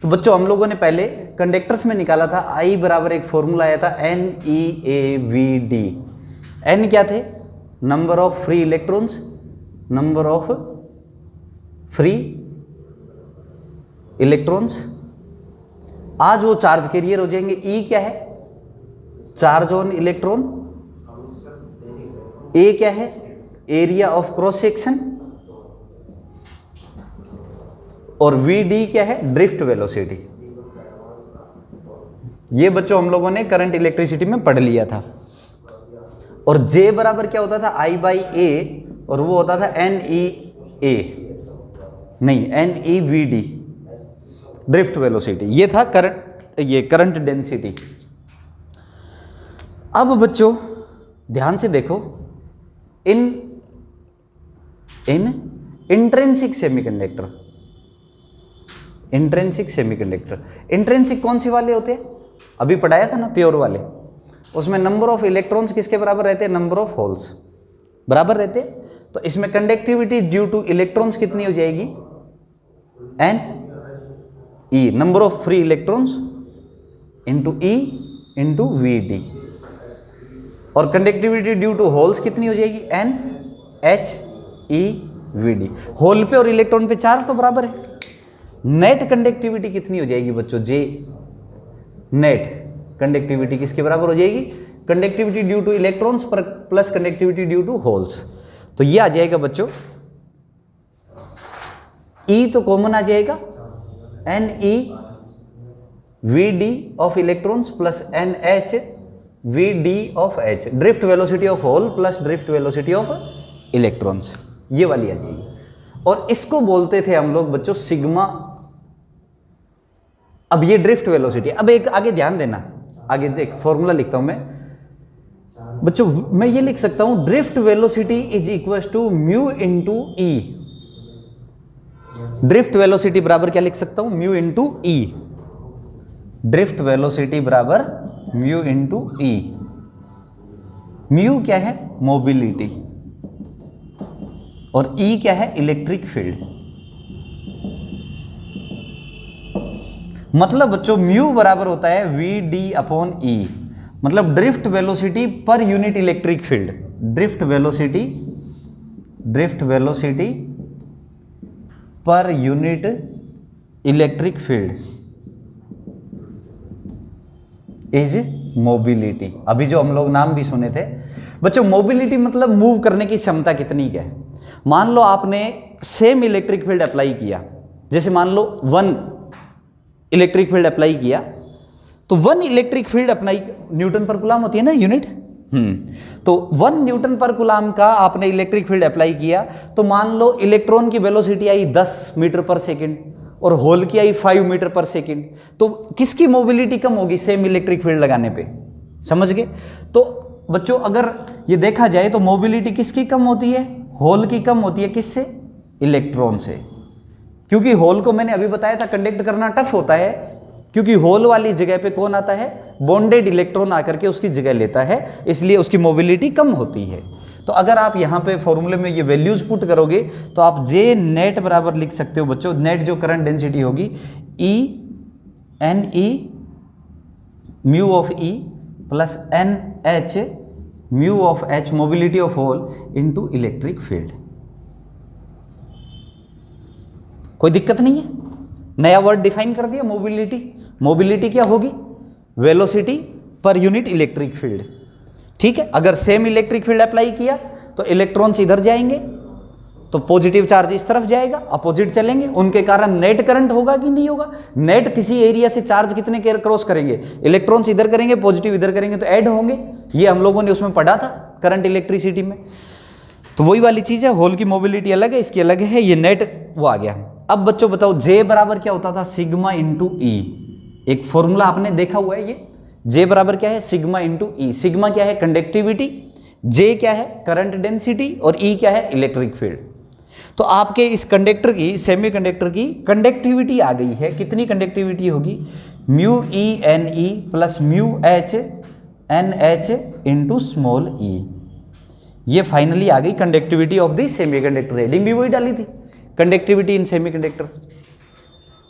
तो बच्चों हम लोगों ने पहले कंडक्टर्स में निकाला था, I बराबर एक फॉर्मूला आया था NeAVD। N क्या थे, number of free electrons, number of free electrons. आज वो चार्ज कैरियर हो जाएंगे। E क्या है, चार्ज ऑन इलेक्ट्रॉन। A क्या है, एरिया ऑफ क्रॉस सेक्शन। और Vd क्या है, ड्रिफ्ट वेलोसिटी। ये बच्चों हम लोगों ने करंट इलेक्ट्रिसिटी में पढ़ लिया था। और J बराबर क्या होता था, I बाई ए, और वो होता था NEA, नहीं NEVD, ड्रिफ्ट वेलोसिटी। ये था करंट, ये करंट डेंसिटी। अब बच्चों ध्यान से देखो, in intrinsic semiconductor, intrinsic semiconductor, intrinsic कौन से वाले होते हैं, अभी पढ़ाया था ना प्योर वाले, उसमें नंबर ऑफ इलेक्ट्रॉन्स किसके बराबर रहते हैं, नंबर ऑफ होल्स बराबर रहते हैं। तो इसमें कंडक्टिविटी ड्यू टू इलेक्ट्रॉन्स कितनी हो जाएगी, N E, number of free electrons into E into V D. और कंडक्टिविटी ड्यू टू होल्स कितनी हो जाएगी, N H E V D. Hole पे और इलेक्ट्रॉन पे चार्ज तो बराबर है। नेट कंडक्टिविटी कितनी हो जाएगी बच्चों, जे नेट कंडक्टिविटी किसके बराबर हो जाएगी, कंडक्टिविटी ड्यू टू इलेक्ट्रॉन्स पर plus conductivity due to holes. तो ये आ जाएगा बच्चों, ई तो कॉमन आ जाएगा, N E V D of electrons plus N H V D of H, drift velocity of hole plus drift velocity of electrons, ये वाली आ जाएगी। और इसको बोलते थे हम लोग बच्चों सिग्मा। अब ये ड्रिफ्ट वेलोसिटी, अब एक आगे ध्यान देना, आगे देख फॉर्मूला लिखता हूं मैं बच्चों, मैं ये लिख सकता हूं drift velocity is equal to mu into E. Drift velocity बराबर क्या लिख सकता हूं, mu into E. Drift velocity बराबर म्यू इंटू ई। म्यू क्या है, मोबिलिटी, और ई क्या है, इलेक्ट्रिक फील्ड। मतलब बच्चों म्यू बराबर होता है वी डी अपॉन ई, मतलब drift velocity per unit electric field. Drift velocity per unit electric field is mobility. अभी जो हम लोग नाम भी सुने थे बच्चों, मोबिलिटी मतलब मूव करने की क्षमता कितनी है। मान लो आपने सेम इलेक्ट्रिक फील्ड अप्लाई किया, जैसे मान लो 1 इलेक्ट्रिक फील्ड अप्लाई किया, तो 1 इलेक्ट्रिक फील्ड अप्लाई, न्यूटन पर कूलम होती है ना यूनिट, तो 1 न्यूटन पर कूलम का आपने इलेक्ट्रिक फील्ड अप्लाई किया, तो मान लो इलेक्ट्रॉन की वेलोसिटी आई 10 मीटर पर सेकेंड और होल की आई 5 मीटर पर सेकेंड, तो किसकी मोबिलिटी कम होगी सेम इलेक्ट्रिक फील्ड लगाने पे, समझ गए। तो बच्चों अगर ये देखा जाए तो मोबिलिटी किसकी कम होती है, होल की कम होती है, किससे, इलेक्ट्रॉन से। क्योंकि होल को मैंने अभी बताया था कंडक्ट करना टफ होता है, क्योंकि होल वाली जगह पे कौन आता है, बॉन्डेड इलेक्ट्रॉन आकर के उसकी जगह लेता है, इसलिए उसकी मोबिलिटी कम होती है। तो अगर आप यहाँ पे फॉर्मूले में ये वैल्यूज पुट करोगे तो आप जे नेट बराबर लिख सकते हो बच्चों, नेट जो करंट डेंसिटी होगी E N E mu of E plus N H mu of H, mobility of hole into electric field. कोई दिक्कत नहीं है, नया वर्ड डिफाइन कर दिया मोबिलिटी। मोबिलिटी क्या होगी, velocity per unit electric field, ठीक है। अगर सेम इलेक्ट्रिक फील्ड अप्लाई किया तो इलेक्ट्रॉन्स इधर जाएंगे, तो पॉजिटिव चार्ज इस तरफ जाएगा, अपोजिट चलेंगे, उनके कारण नेट करंट होगा कि नहीं होगा। नेट किसी एरिया से चार्ज कितने क्रॉस करेंगे, इलेक्ट्रॉन्स इधर करेंगे, पॉजिटिव इधर करेंगे, तो ऐड होंगे। ये हम लोगों ने उसमें पढ़ा था करंट इलेक्ट्रिसिटी में। तो वही वाली चीज है, होल की मोबिलिटी अलग है, इसकी अलग है, ये नेट वो आ गया। अब बच्चों बताओ जे बराबर क्या होता था, सिग्मा इंटू ई। एक फॉर्मूला आपने देखा हुआ है, ये जे बराबर क्या है, सिग्मा इंटू ई। सिग्मा क्या है, कंडक्टिविटी, जे क्या है, करंट डेंसिटी, और ई क्या है, इलेक्ट्रिक फील्ड। तो आपके इस कंडक्टर की, सेमी कंडक्टर की कंडक्टिविटी आ गई है, कितनी कंडक्टिविटी होगी, mu e N e plus mu h n h into small e. ये फाइनली आ गई conductivity of the semiconductor. Heading भी वही डाली थी, कंडक्टिविटी इन सेमीकंडक्टर।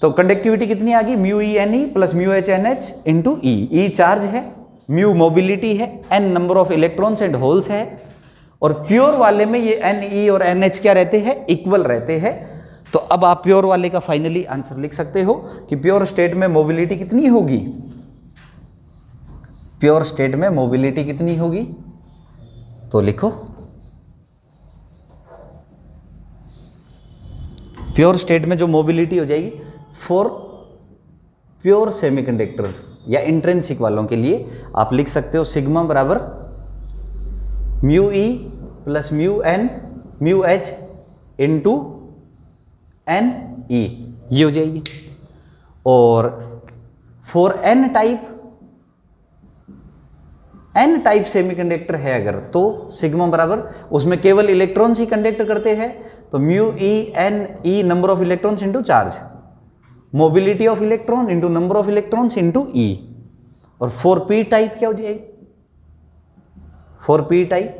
तो कंडक्टिविटी कितनी आ गई, mu e N e plus mu h n h into e. E charge है, म्यू मोबिलिटी है, n number of electrons and holes है, और प्योर वाले में ये एन ई और एन एच क्या रहते हैं, इक्वल रहते हैं। तो अब आप प्योर वाले का फाइनली आंसर लिख सकते हो कि प्योर स्टेट में मोबिलिटी कितनी होगी, प्योर स्टेट में मोबिलिटी कितनी होगी, तो लिखो प्योर स्टेट में जो मोबिलिटी हो जाएगी फॉर प्योर सेमीकंडक्टर, या इंट्रिंसिक वालों के लिए आप लिख सकते हो सिग्मा बराबर mu E plus mu N mu H into N E, ये हो जाएगी। और फॉर एन टाइप सेमीकंडक्टर है अगर, तो सिग्मा बराबर, उसमें केवल इलेक्ट्रॉन्स ही कंडक्ट करते हैं, तो mu e N E number of electrons into charge, mobility of electron into number of electrons into e. और फॉर पी टाइप क्या हो जाएगी, फॉर पी टाइप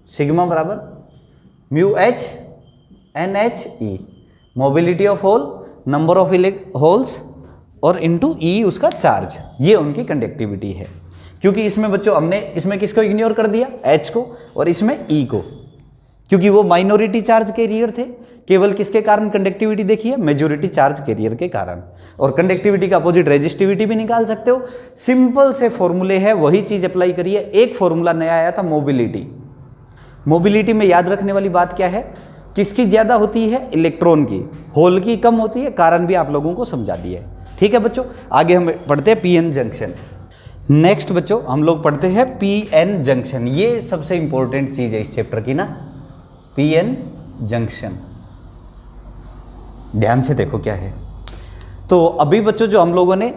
सिग्मा बराबर mu h n H e, mobility of hole, number of holes और into e उसका चार्ज, ये उनकी कंडक्टिविटी है। क्योंकि इसमें बच्चों हमने इसमें किसको इग्नोर कर दिया, एच को, और इसमें ई को, क्योंकि वो माइनॉरिटी चार्ज कैरियर थे। केवल किसके कारण कंडक्टिविटी देखिए, मेजॉरिटी चार्ज कैरियर के कारण। और कंडक्टिविटी का अपोजिट रेजिस्टिविटी भी निकाल सकते हो, सिंपल से फॉर्मूले है, वही चीज अप्लाई करिए। एक फॉर्मूला नया आया था मोबिलिटी, मोबिलिटी में याद रखने वाली बात क्या है, किसकी ज्यादा होती है, इलेक्ट्रॉन की, होल की कम होती है, कारण भी आप लोगों को समझा दिया है। ठीक है बच्चों, आगे हम पढ़ते हैं पीएन जंक्शन। नेक्स्ट बच्चों हम लोग पढ़ते हैं पीएन जंक्शन, ये सबसे इंपॉर्टेंट चीज है इस चैप्टर की ना, पीएन जंक्शन। ध्यान से देखो क्या है। तो अभी बच्चों जो हम लोगों ने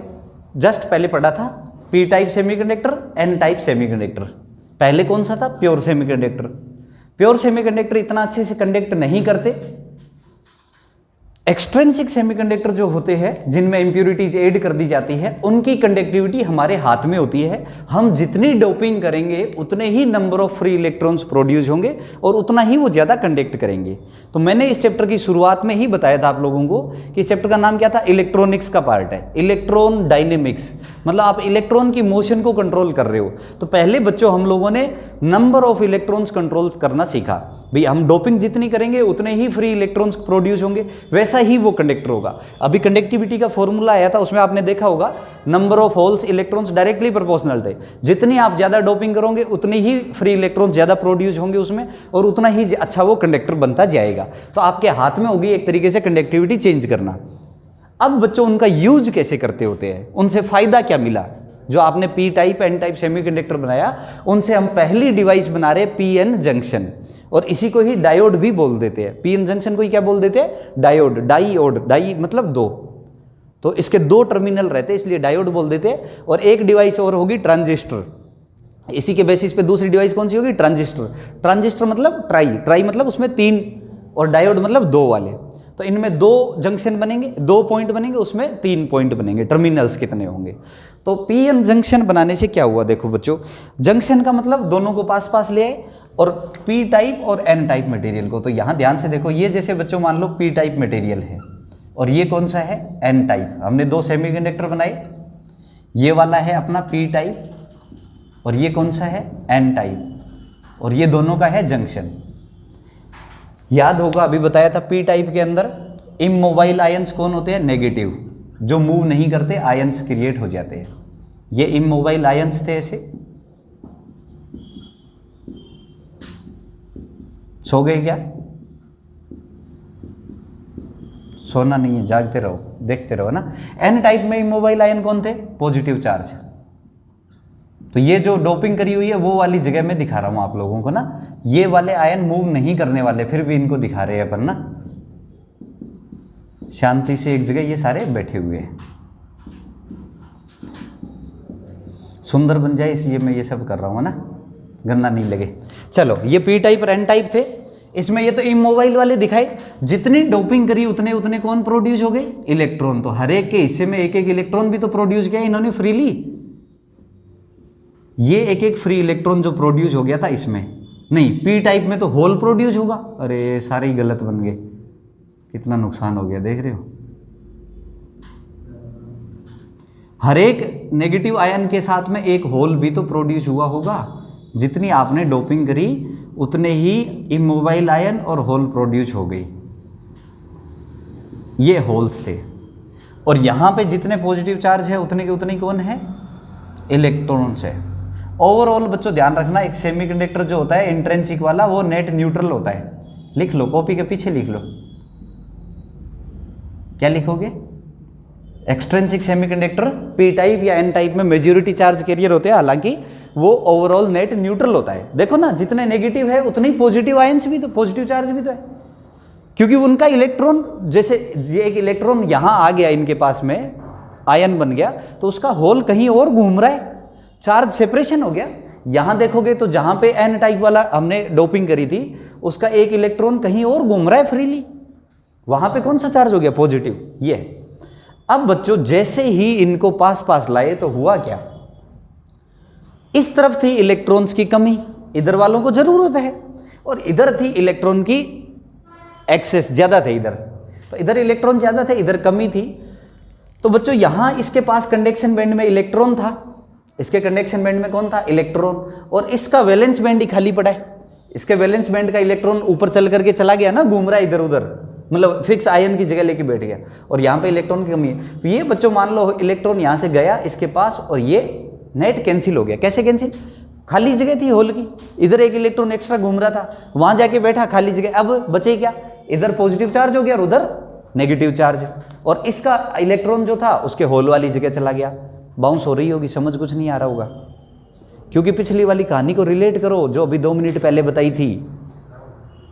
जस्ट पहले पढ़ा था, P type semiconductor, N type semiconductor. पहले कौन सा था, प्योर सेमीकंडक्टर। प्योर सेमीकंडक्टर इतना अच्छे से कंडक्ट नहीं करते। एक्सट्रिंसिक सेमीकंडक्टर जो होते हैं, जिनमें इंप्यूरिटीज ऐड कर दी जाती है, उनकी कंडक्टिविटी हमारे हाथ में होती है। हम जितनी डोपिंग करेंगे उतने ही number of free electrons produce होंगे और उतना ही वो ज़्यादा कंडक्ट करेंगे। तो मैंने इस चैप्टर की शुरुआत में ही बताया था आप लोगों को कि इस चैप्टर का नाम क्या था, इलेक्ट्रॉनिक्स का पार्ट है, इलेक्ट्रॉन डायनेमिक्स, मतलब आप इलेक्ट्रॉन की मोशन को कंट्रोल कर रहे हो। तो पहले बच्चों हम लोगों ने नंबर ऑफ इलेक्ट्रॉन्स कंट्रोल करना सीखा। भाई हम डोपिंग जितनी करेंगे उतने ही फ्री इलेक्ट्रॉन्स प्रोड्यूस होंगे, वैसा ही वो कंडक्टर होगा। अभी कंडक्टिविटी का फॉर्मूला आया था, उसमें आपने देखा होगा number of holes electrons directly proportional थे। जितनी आप ज्यादा डोपिंग करोगे उतनी ही फ्री इलेक्ट्रॉन्स ज्यादा प्रोड्यूस होंगे उसमें, और उतना ही अच्छा वो कंडक्टर बनता जाएगा। तो आपके हाथ में होगी एक तरीके से कंडक्टिविटी चेंज करना। अब बच्चों उनका यूज कैसे करते होते हैं, उनसे फायदा क्या मिला। जो आपने P type N type semiconductor बनाया, उनसे हम पहली डिवाइस बना रहे पीएन जंक्शन, और इसी को ही डायोड भी बोल देते हैं। पीएन जंक्शन को ही क्या बोल देते हैं, डायोड, डाइओड, डाई मतलब दो, तो इसके दो टर्मिनल रहते हैं इसलिए डायोड बोल देते हैं। और एक डिवाइस और होगी ट्रांजिस्टर, इसी के बेसिस पे दूसरी डिवाइस कौन सी होगी, ट्रांजिस्टर। ट्रांजिस्टर मतलब ट्राई, ट्राई मतलब उसमें तीन, और डायोड मतलब दो वाले। तो इनमें दो जंक्शन बनेंगे, दो पॉइंट बनेंगे, उसमें तीन पॉइंट बनेंगे, टर्मिनल्स कितने होंगे। तो पीएन जंक्शन बनाने से क्या हुआ, देखो बच्चों, जंक्शन का मतलब दोनों को पास पास ले आए, और पी टाइप और एन टाइप मटेरियल को। तो यहाँ ध्यान से देखो, ये जैसे बच्चों मान लो पी टाइप मटेरियल है, और ये कौन सा है, एन टाइप। हमने दो सेमीकंडक्टर बनाए, ये वाला है अपना पी टाइप, और ये कौन सा है, एन टाइप, और ये दोनों का है जंक्शन। याद होगा अभी बताया था पी टाइप के अंदर इमोबाइल आयंस कौन होते हैं, नेगेटिव, जो मूव नहीं करते आयंस क्रिएट हो जाते हैं। ये इमोबाइल आयंस थे ऐसे, सो गए क्या, सोना नहीं है, जागते रहो, देखते रहो ना। एन टाइप में इमोबाइल आयन कौन थे, पॉजिटिव चार्ज। तो ये जो डोपिंग करी हुई है वो वाली जगह में दिखा रहा हूं आप लोगों को ना, ये वाले आयन मूव नहीं करने वाले, फिर भी इनको दिखा रहे हैं अपन ना, शांति से एक जगह ये सारे बैठे हुए हैं, सुंदर बन जाए इसलिए मैं ये सब कर रहा हूँ ना, गंदा नहीं लगे। चलो, ये पी टाइप और एन टाइप थे। इसमें ये तो इमोबाइल वाले दिखाए, जितनी डोपिंग करी उतने उतने कौन प्रोड्यूस हो गए, इलेक्ट्रॉन। तो हर एक के हिस्से में एक एक इलेक्ट्रॉन भी तो प्रोड्यूस किया इन्होंने फ्रीली। ये एक एक फ्री इलेक्ट्रॉन जो प्रोड्यूस हो गया था इसमें, नहीं पी टाइप में तो होल प्रोड्यूस होगा। अरे सारे ही गलत बन गए, कितना नुकसान हो गया, देख रहे हो। हर एक नेगेटिव आयन के साथ में एक होल भी तो प्रोड्यूस हुआ होगा। जितनी आपने डोपिंग करी उतने ही इमोबाइल आयन और होल प्रोड्यूस हो गई, ये होल्स थे। और यहां पे जितने पॉजिटिव चार्ज है उतने के उतने कौन है, इलेक्ट्रॉन्स है। ओवरऑल बच्चों ध्यान रखना, एक सेमीकंडक्टर जो होता है इंट्रिंसिक वाला, वो नेट न्यूट्रल होता है। लिख लो, कॉपी के पीछे लिख लो, क्या लिखोगे, एक्सट्रिंसिक सेमीकंडक्टर पी टाइप या एन टाइप में मेजॉरिटी चार्ज कैरियर होते हैं, हालांकि वो ओवरऑल नेट न्यूट्रल होता है। देखो ना, जितने नेगेटिव है उतने ही पॉजिटिव आयंस भी तो, पॉजिटिव चार्ज भी तो है, क्योंकि उनका इलेक्ट्रॉन, जैसे ये एक इलेक्ट्रॉन यहां आ गया इनके पास में, आयन बन गया, तो उसका होल कहीं और घूम रहा है, चार्ज सेपरेशन हो गया। यहां देखोगे तो जहां पे एन टाइप वाला हमने डोपिंग करी थी, उसका एक इलेक्ट्रॉन कहीं और घूम रहा है फ्रीली, वहां पे कौन सा चार्ज हो गया? पॉजिटिव। ये अब बच्चों जैसे ही इनको पास पास लाए तो हुआ क्या, इस तरफ थी इलेक्ट्रॉन्स की कमी, इधर वालों को जरूरत है, और इधर थी इलेक्ट्रॉन की एक्सेस, ज्यादा थे इधर, तो इधर इलेक्ट्रॉन ज्यादा थे, इधर कमी थी। तो बच्चों यहां इसके पास कंडक्शन बैंड में इलेक्ट्रॉन था, इसके कंडक्शन बैंड में कौन था? इलेक्ट्रॉन, और इसका वैलेंस बैंड ही खाली पड़ा है। इसके वैलेंस बैंड का इलेक्ट्रॉन ऊपर चल करके चला गया ना, घूम रहा है इधर उधर, मतलब फिक्स आयन की जगह लेके बैठ गया, और यहां पे इलेक्ट्रॉन की कमी है। तो ये बच्चों मान लो इलेक्ट्रॉन यहां से गया इसके पास, और ये नेट कैंसिल हो गया। कैसे कैंसिल? खाली जगह थी होल की, इधर एक इलेक्ट्रॉन एक्स्ट्रा घूम रहा था, वहां जाके बैठा खाली जगह, अब बचे क्या? इधर पॉजिटिव चार्ज हो गया और उधर नेगेटिव चार्ज, और इसका इलेक्ट्रॉन जो था उसके होल वाली जगह चला गया। बाउंस हो रही होगी, समझ कुछ नहीं आ रहा होगा, क्योंकि पिछली वाली कहानी को रिलेट करो जो अभी 2 मिनट पहले बताई थी।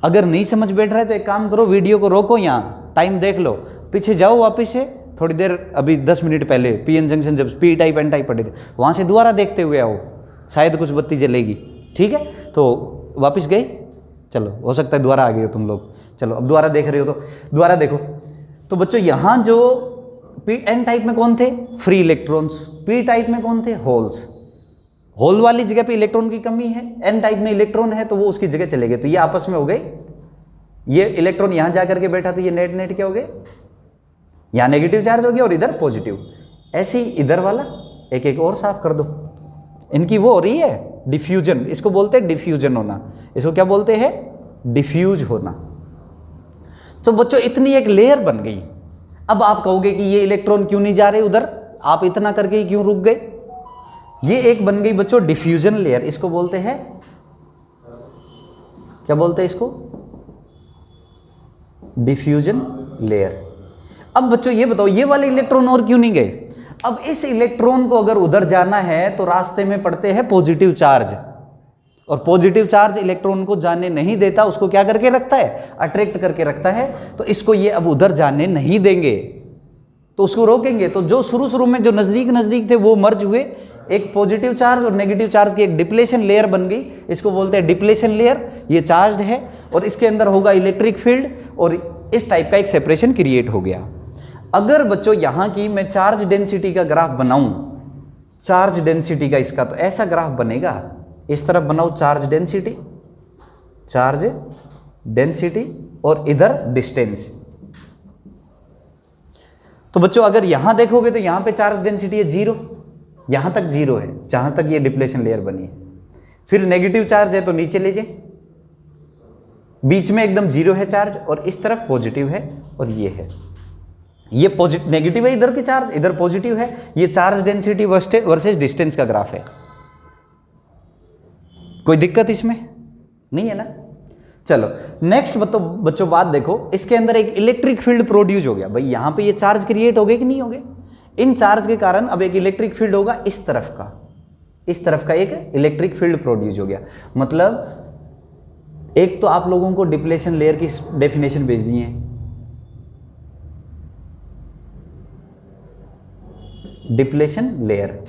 अगर नहीं समझ बैठ रहा है तो एक काम करो, वीडियो को रोको, यहाँ टाइम देख लो, पीछे जाओ वापस से थोड़ी देर, अभी 10 मिनट पहले पीएन जंक्शन जब पी टाइप एन टाइप पढ़े थे, वहाँ से दोबारा देखते हुए आओ, शायद कुछ बत्ती जलेगी। ठीक है, तो वापस गए, चलो हो सकता है दोबारा आ गए हो तुम लोग, चलो अब दोबारा देख रहे हो तो दोबारा देखो। तो बच्चों यहाँ जो पी एन टाइप में कौन थे? Free electrons. पी टाइप में कौन थे? होल्स। होल वाली जगह पे इलेक्ट्रॉन की कमी है, एन टाइप में इलेक्ट्रॉन है तो वो उसकी जगह चले गए, तो ये आपस में हो गए, ये इलेक्ट्रॉन यहां जाकर के बैठा तो ये नेट नेट क्या हो गए, यहां नेगेटिव चार्ज हो गया और इधर पॉजिटिव। ऐसे ही इधर वाला एक एक और साफ कर दो, इनकी वो हो रही है डिफ्यूजन, इसको बोलते हैं डिफ्यूजन होना, इसको क्या बोलते हैं? डिफ्यूज होना। तो बच्चों इतनी एक लेयर बन गई। अब आप कहोगे कि ये इलेक्ट्रॉन क्यों नहीं जा रहे उधर, आप इतना करके ही क्यों रुक गए? ये एक बन गई बच्चों डिफ्यूजन लेयर, इसको बोलते हैं, क्या बोलते हैं इसको? Diffusion layer. अब बच्चों ये बताओ, ये वाले इलेक्ट्रॉन और क्यों नहीं गए? अब इस इलेक्ट्रॉन को अगर उधर जाना है तो रास्ते में पड़ते हैं पॉजिटिव चार्ज, और पॉजिटिव चार्ज इलेक्ट्रॉन को जाने नहीं देता, उसको क्या करके रखता है? अट्रैक्ट करके रखता है। तो इसको ये अब उधर जाने नहीं देंगे, तो उसको रोकेंगे। तो जो शुरू में जो नजदीक नजदीक थे वो मर्ज हुए, एक पॉजिटिव चार्ज और नेगेटिव चार्ज की एक डिप्लेशन लेयर बन गई, इसको बोलते हैं डिप्लेशन लेयर। ये चार्ज है और इसके अंदर होगा इलेक्ट्रिक फील्ड, और इस टाइप का एक सेपरेशन क्रिएट हो गया। अगर बच्चों यहां की मैं चार्ज डेंसिटी का ग्राफ बनाऊं, चार्ज डेंसिटी का इसका, तो ऐसा ग्राफ बनेगा, इस तरफ बनाओ चार्ज डेंसिटी, चार्ज डेंसिटी, और इधर डिस्टेंस। तो बच्चों अगर यहां देखोगे तो यहां पे चार्ज डेंसिटी है 0, यहां तक 0 है जहां तक ये डिप्लेशन लेयर बनी है। फिर नेगेटिव चार्ज है तो नीचे लीजिए, बीच में एकदम 0 है चार्ज, और इस तरफ पॉजिटिव है, और ये है, ये पॉजिटिव नेगेटिव है इधर की चार्ज, इधर पॉजिटिव है। ये चार्ज डेंसिटी वर्सेस डिस्टेंस का ग्राफ है। कोई दिक्कत इसमें नहीं है ना? चलो नेक्स्ट बच्चों बात देखो, इसके अंदर एक इलेक्ट्रिक फील्ड प्रोड्यूस हो गया। भाई यहां पे ये चार्ज क्रिएट हो गए कि नहीं हो गए? इन चार्ज के कारण अब एक इलेक्ट्रिक फील्ड होगा, इस तरफ का एक इलेक्ट्रिक फील्ड प्रोड्यूस हो गया। मतलब एक तो आप लोगों को डिप्लेशन लेयर की डेफिनेशन भेज दी है, डिप्लेशन लेयर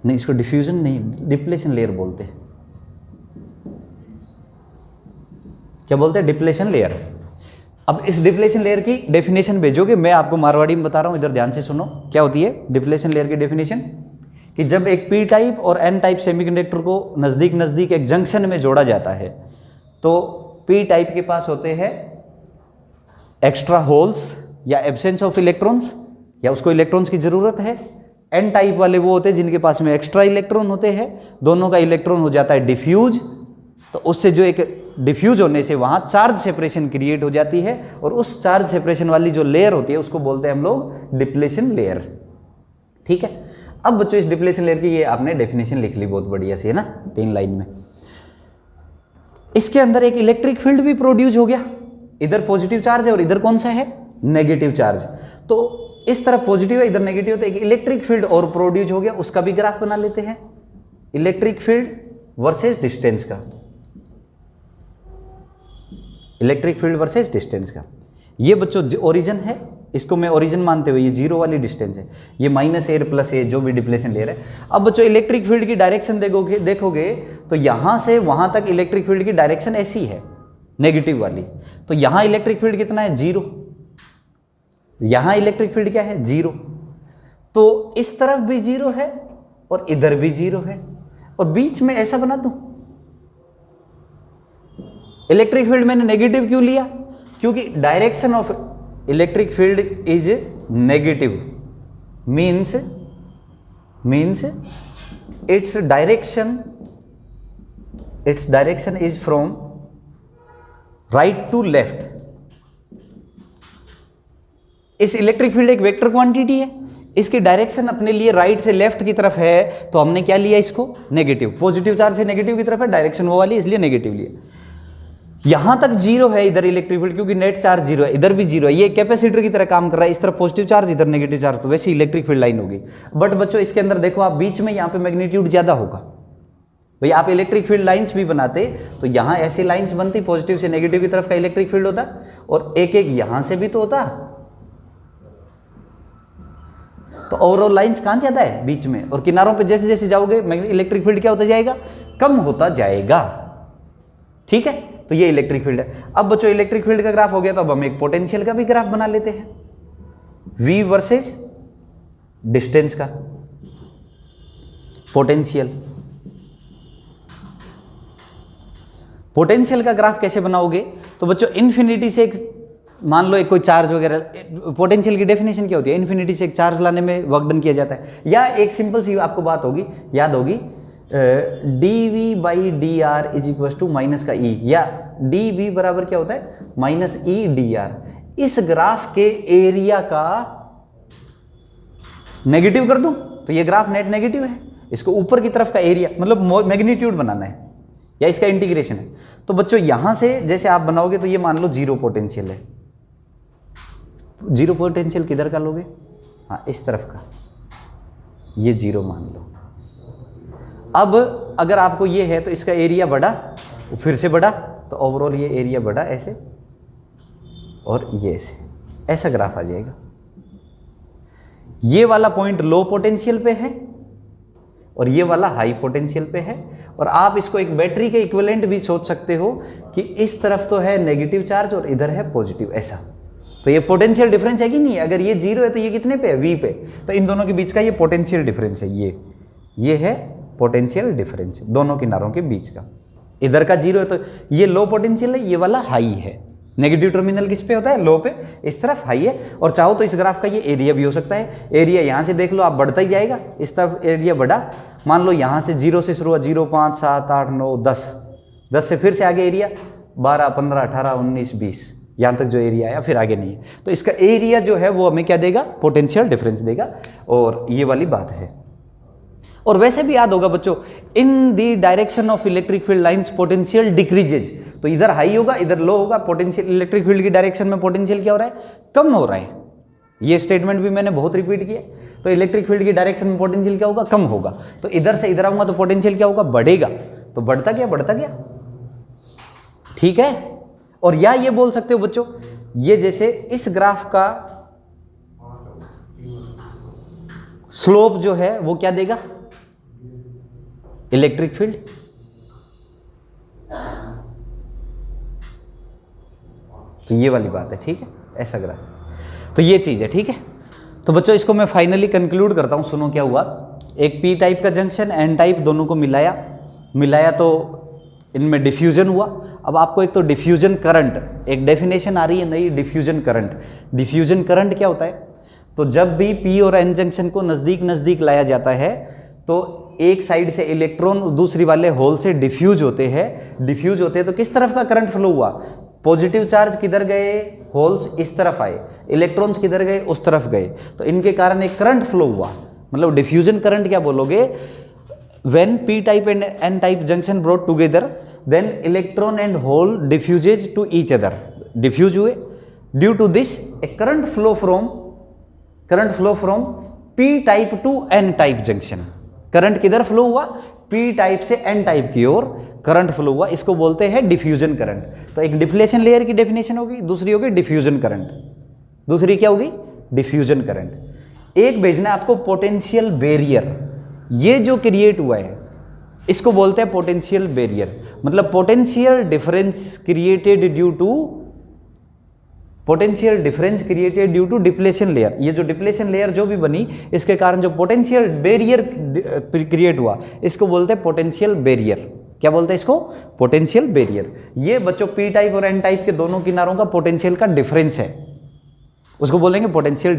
नहीं, इसको डिफ्यूजन नहीं, डिप्लेशन लेयर बोलते हैं। क्या बोलते हैं? Depletion layer. अब इस डिप्लेशन लेयर की डेफिनेशन भेजोगे, मैं आपको मारवाड़ी में बता रहा हूं, इधर ध्यान से सुनो। क्या होती है डिप्लेशन लेयर की डेफिनेशन? कि जब एक पी टाइप और एन टाइप सेमीकंडक्टर को नजदीक नजदीक एक जंक्शन में जोड़ा जाता है, तो पी टाइप के पास होते हैं एक्स्ट्रा होल्स या एब्सेंस ऑफ इलेक्ट्रॉन्स, या उसको इलेक्ट्रॉन्स की जरूरत है। एन टाइप वाले वो होते हैं जिनके पास में एक्स्ट्रा इलेक्ट्रॉन होते हैं, दोनों का इलेक्ट्रॉन हो जाता है डिफ्यूज, तो उससे जो एक डिफ्यूज होने से वहां चार्ज सेपरेशन क्रिएट हो जाती है, और उस चार्ज सेपरेशन वाली जो लेयर होती है उसको बोलते हैं हम लोग डिप्लेशन लेयर। ठीक है, अब बच्चों इस डिप्लेशन लेयर की ये आपने डेफिनेशन लिख ली बहुत बढ़िया सी, है ना, 3 लाइन में। इसके अंदर एक इलेक्ट्रिक फील्ड भी प्रोड्यूस हो गया, इधर पॉजिटिव चार्ज है और इधर कौन सा है? Negative charge. तो इस तरफ पॉजिटिव है, इधर नेगेटिव, तो एक इलेक्ट्रिक फील्ड और प्रोड्यूस हो गया, उसका भी ग्राफ बना लेते हैं, इलेक्ट्रिक फील्ड वर्सेस डिस्टेंस का, इलेक्ट्रिक फील्ड वर्सेस डिस्टेंस का। ये बच्चों ओरिजिन है, इसको मैं ओरिजिन मानते हुए, ये जीरो वाली डिस्टेंस है, ये माइनस ए प्लस ए जो भी डिप्लेशन ले रहे हैं। अब बच्चों इलेक्ट्रिक फील्ड की डायरेक्शन देखोगे तो यहां से वहां तक इलेक्ट्रिक फील्ड की डायरेक्शन ऐसी है, नेगेटिव वाली। तो यहां इलेक्ट्रिक फील्ड कितना है, जीरो। यहां इलेक्ट्रिक फील्ड क्या है, जीरो। तो इस तरफ भी जीरो है और इधर भी जीरो है, और बीच में ऐसा बना दूं। इलेक्ट्रिक फील्ड मैंने नेगेटिव क्यों लिया, क्योंकि direction of electric field is negative, means its direction is from right to left. इस इलेक्ट्रिक फील्ड एक वेक्टर क्वांटिटी है, इसकी डायरेक्शन अपने लिए राइट से लेफ्ट की तरफ है, तो हमने क्या लिया इसको, नेगेटिव। पॉजिटिव चार्ज से नेगेटिव की तरफ है, डायरेक्शन वो वाली, इसलिए नेगेटिव लिया। यहां तक जीरो है इधर इलेक्ट्रिक फील्ड, क्योंकि नेट चार्ज जीरो है, इधर भी जीरो है, ये कैपेसिटर की तरह काम कर रहा है, इस तरफ पॉजिटिव चार्ज इधर नेगेटिव चार्ज, तो वैसे इलेक्ट्रिक फील्ड लाइन होगी। बट बच्चों इसके अंदर देखो आप, बीच में यहां पे मैग्नीट्यूड ज्यादा होगा। भाई आप इलेक्ट्रिक फील्ड लाइंस भी बनाते तो यहां ऐसी लाइंस बनती, पॉजिटिव से नेगेटिव की तरफ का इलेक्ट्रिक फील्ड होता, और एक एक यहां से भी तो होता। तो ओवरऑल लाइंस कहां ज्यादा है, बीच में, और किनारों पे जैसे जैसे जाओगे इलेक्ट्रिक फील्ड क्या होता जाएगा, कम होता जाएगा। ठीक है, तो ये इलेक्ट्रिक फील्ड है। अब बच्चों इलेक्ट्रिक फील्ड का ग्राफ हो गया, तो अब हम एक पोटेंशियल का भी ग्राफ बना लेते हैं, V वर्सेस डिस्टेंस का पोटेंशियल का ग्राफ कैसे बनाओगे, तो बच्चों इन्फिनिटी से एक मान लो एक कोई चार्ज वगैरह, पोटेंशियल की डेफिनेशन क्या होती है, इन्फिनिटी से एक चार्ज लाने में वर्क डन किया जाता है। या एक सिंपल सी आपको बात होगी, याद होगी, dv/dr is equal to minus का e, या dv बराबर क्या होता है, माइनस e dr। इस ग्राफ के एरिया का नेगेटिव कर दूं तो ये ग्राफ नेट नेगेटिव है, इसको ऊपर की तरफ का एरिया मतलब मैग्नीट्यूड बनाना है, या इसका इंटीग्रेशन है। तो बच्चों यहां से जैसे आप बनाओगे तो ये मान लो जीरो पोटेंशियल है, जीरो पोटेंशियल किधर का लोगे, हाँ इस तरफ का, ये जीरो मान लो। अब अगर आपको ये है तो इसका एरिया बढ़ा, फिर से बढ़ा, तो ओवरऑल ये एरिया बढ़ा ऐसे, और ये ऐसे, ऐसा ग्राफ आ जाएगा। ये वाला पॉइंट लो पोटेंशियल पे है और ये वाला हाई पोटेंशियल पे है। और आप इसको एक बैटरी के इक्विवेलेंट भी सोच सकते हो कि इस तरफ तो है नेगेटिव चार्ज और इधर है पॉजिटिव, ऐसा। तो ये पोटेंशियल डिफरेंस है कि नहीं है, अगर ये जीरो है तो ये कितने पे है, V पे, तो इन दोनों के बीच का ये पोटेंशियल डिफरेंस है, ये है पोटेंशियल डिफरेंस दोनों किनारों के बीच का। इधर का जीरो है तो ये लो पोटेंशियल है, ये वाला हाई है। नेगेटिव टर्मिनल किस पे होता है, लो पे, इस तरफ हाई है। और चाहो तो इस ग्राफ का ये एरिया भी हो सकता है, एरिया यहां से देख लो आप, बढ़ता ही जाएगा, इस तरफ एरिया बढ़ा, मान लो यहां से जीरो से शुरू हुआ, 0, 5, 7, 8, 9, 10 से फिर से आगे एरिया 12, 15, 18, 19, 20, यहां तक जो एरिया आया, फिर आगे नहीं है। तो इसका एरिया जो है वो हमें क्या देगा, पोटेंशियल डिफरेंस देगा, और ये वाली बात है। और वैसे भी याद होगा बच्चों, in the direction of electric field lines potential decreases, तो इधर हाई होगा इधर लो होगा, पोटेंशियल इलेक्ट्रिक फील्ड की डायरेक्शन में पोटेंशियल क्या हो रहा है, कम हो रहा है। ये स्टेटमेंट भी मैंने बहुत रिपीट किया। तो इलेक्ट्रिक फील्ड की डायरेक्शन में पोटेंशियल क्या होगा, कम होगा। तो इधर से इधर आऊंगा तो पोटेंशियल क्या होगा, बढ़ेगा। तो बढ़ता गया, ठीक है। और या ये बोल सकते हो बच्चों, ये जैसे इस ग्राफ का स्लोप जो है वो क्या देगा, इलेक्ट्रिक फील्ड। तो ये वाली बात है, ठीक है, ऐसा ग्राफ। तो ये चीज है, ठीक है। तो बच्चों इसको मैं फाइनली कंक्लूड करता हूं। सुनो क्या हुआ, एक पी टाइप का जंक्शन, एन टाइप, दोनों को मिलाया तो इनमें डिफ्यूजन हुआ। अब आपको एक तो डिफ्यूजन करंट, एक डेफिनेशन आ रही है नई, डिफ्यूजन करंट। डिफ्यूजन करंट क्या होता है, तो जब भी पी और एन जंक्शन को नजदीक नजदीक लाया जाता है तो एक साइड से इलेक्ट्रॉन दूसरी वाले होल से डिफ्यूज होते हैं तो किस तरफ का करंट फ्लो हुआ, पॉजिटिव चार्ज किधर गए, होल्स इस तरफ आए, इलेक्ट्रॉन्स किधर गए, उस तरफ गए। तो इनके कारण एक करंट फ्लो हुआ, मतलब डिफ्यूजन करंट क्या बोलोगे, when p type and n type junction brought together then electron and hole diffuses to each other, diffuse हुए, due to this a current flow from p type to n type junction. Current किधर flow हुआ? P type से n type की ओर current flow हुआ, इसको बोलते हैं डिफ्यूजन करंट। तो एक डिफ्लेशन लेयर की डेफिनेशन होगी, दूसरी होगी डिफ्यूजन करंट। दूसरी क्या होगी? Diffusion current. एक भेजना आपको पोटेंशियल बैरियर, ये जो क्रिएट हुआ है इसको बोलते हैं पोटेंशियल बैरियर, मतलब potential difference created due to depletion layer. ये जो डिप्लेशन लेयर जो भी बनी, इसके कारण जो पोटेंशियल बैरियर क्रिएट हुआ, इसको बोलते हैं पोटेंशियल बैरियर। क्या बोलते हैं इसको? Potential barrier. ये बच्चों पी टाइप और एन टाइप के दोनों किनारों का पोटेंशियल का डिफरेंस है, उसको बोलेंगे पोटेंशियल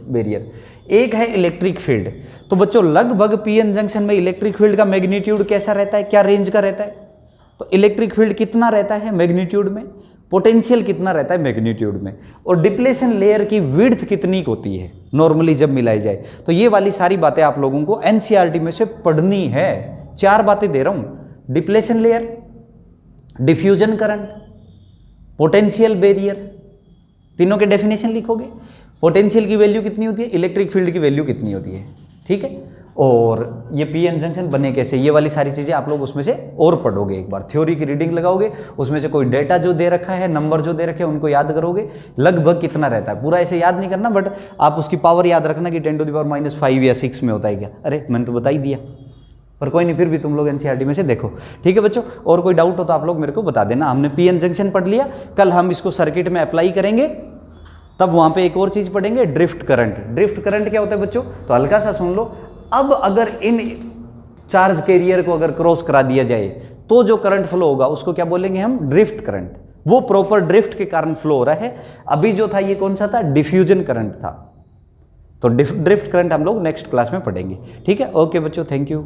बैरियर। एक है इलेक्ट्रिक फील्ड। तो बच्चों लगभग पीएन जंक्शन में इलेक्ट्रिक फील्ड का मैग्नीट्यूड कैसा रहता है, क्या रेंज का रहता है? तो इलेक्ट्रिक फील्ड कितना रहता है मैग्नीट्यूड में, पोटेंशियल कितना रहता है मैग्नीट्यूड में, और डिप्लेशन लेयर की विड्थ कितनी होती है नॉर्मली जब मिलाई जाए। तो ये वाली सारी बातें आप लोगों को एनसीईआरटी में से पढ़नी है। 4 बातें दे रहा हूं, depletion layer, diffusion current, potential barrier, तीनों के डेफिनेशन लिखोगे। पोटेंशियल की वैल्यू कितनी होती है, इलेक्ट्रिक फील्ड की वैल्यू कितनी होती है, ठीक है। और ये पीएन जंक्शन बने कैसे, ये वाली सारी चीज़ें आप लोग उसमें से और पढ़ोगे। एक बार थ्योरी की रीडिंग लगाओगे, उसमें से कोई डेटा जो दे रखा है, नंबर जो दे रखे हैं, उनको याद करोगे। लगभग कितना रहता है पूरा ऐसे याद नहीं करना, बट आप उसकी पावर याद रखना कि 10⁻⁻5 या 6 में होता है क्या। अरे मैंने तो बता ही दिया, पर कोई नहीं, फिर भी तुम लोग एनसीईआरटी में से देखो, ठीक है बच्चों। और कोई डाउट हो तो आप लोग मेरे को बता देना। हमने पीएन जंक्शन पढ़ लिया, कल हम इसको सर्किट में अप्लाई करेंगे, तब वहां पे एक और चीज पढ़ेंगे, ड्रिफ्ट करंट। ड्रिफ्ट करंट क्या होता है बच्चों? तो हल्का सा सुन लो। अब अगर इन चार्ज कैरियर को अगर क्रॉस करा दिया जाए तो जो करंट फ्लो होगा उसको क्या बोलेंगे हम? Drift current. वो प्रॉपर ड्रिफ्ट के कारण फ्लो हो रहा है। अभी जो था ये कौन सा था? डिफ्यूजन करंट था। तो ड्रिफ्ट करंट हम लोग नेक्स्ट क्लास में पढ़ेंगे, ठीक है। ओके बच्चों, थैंक यू।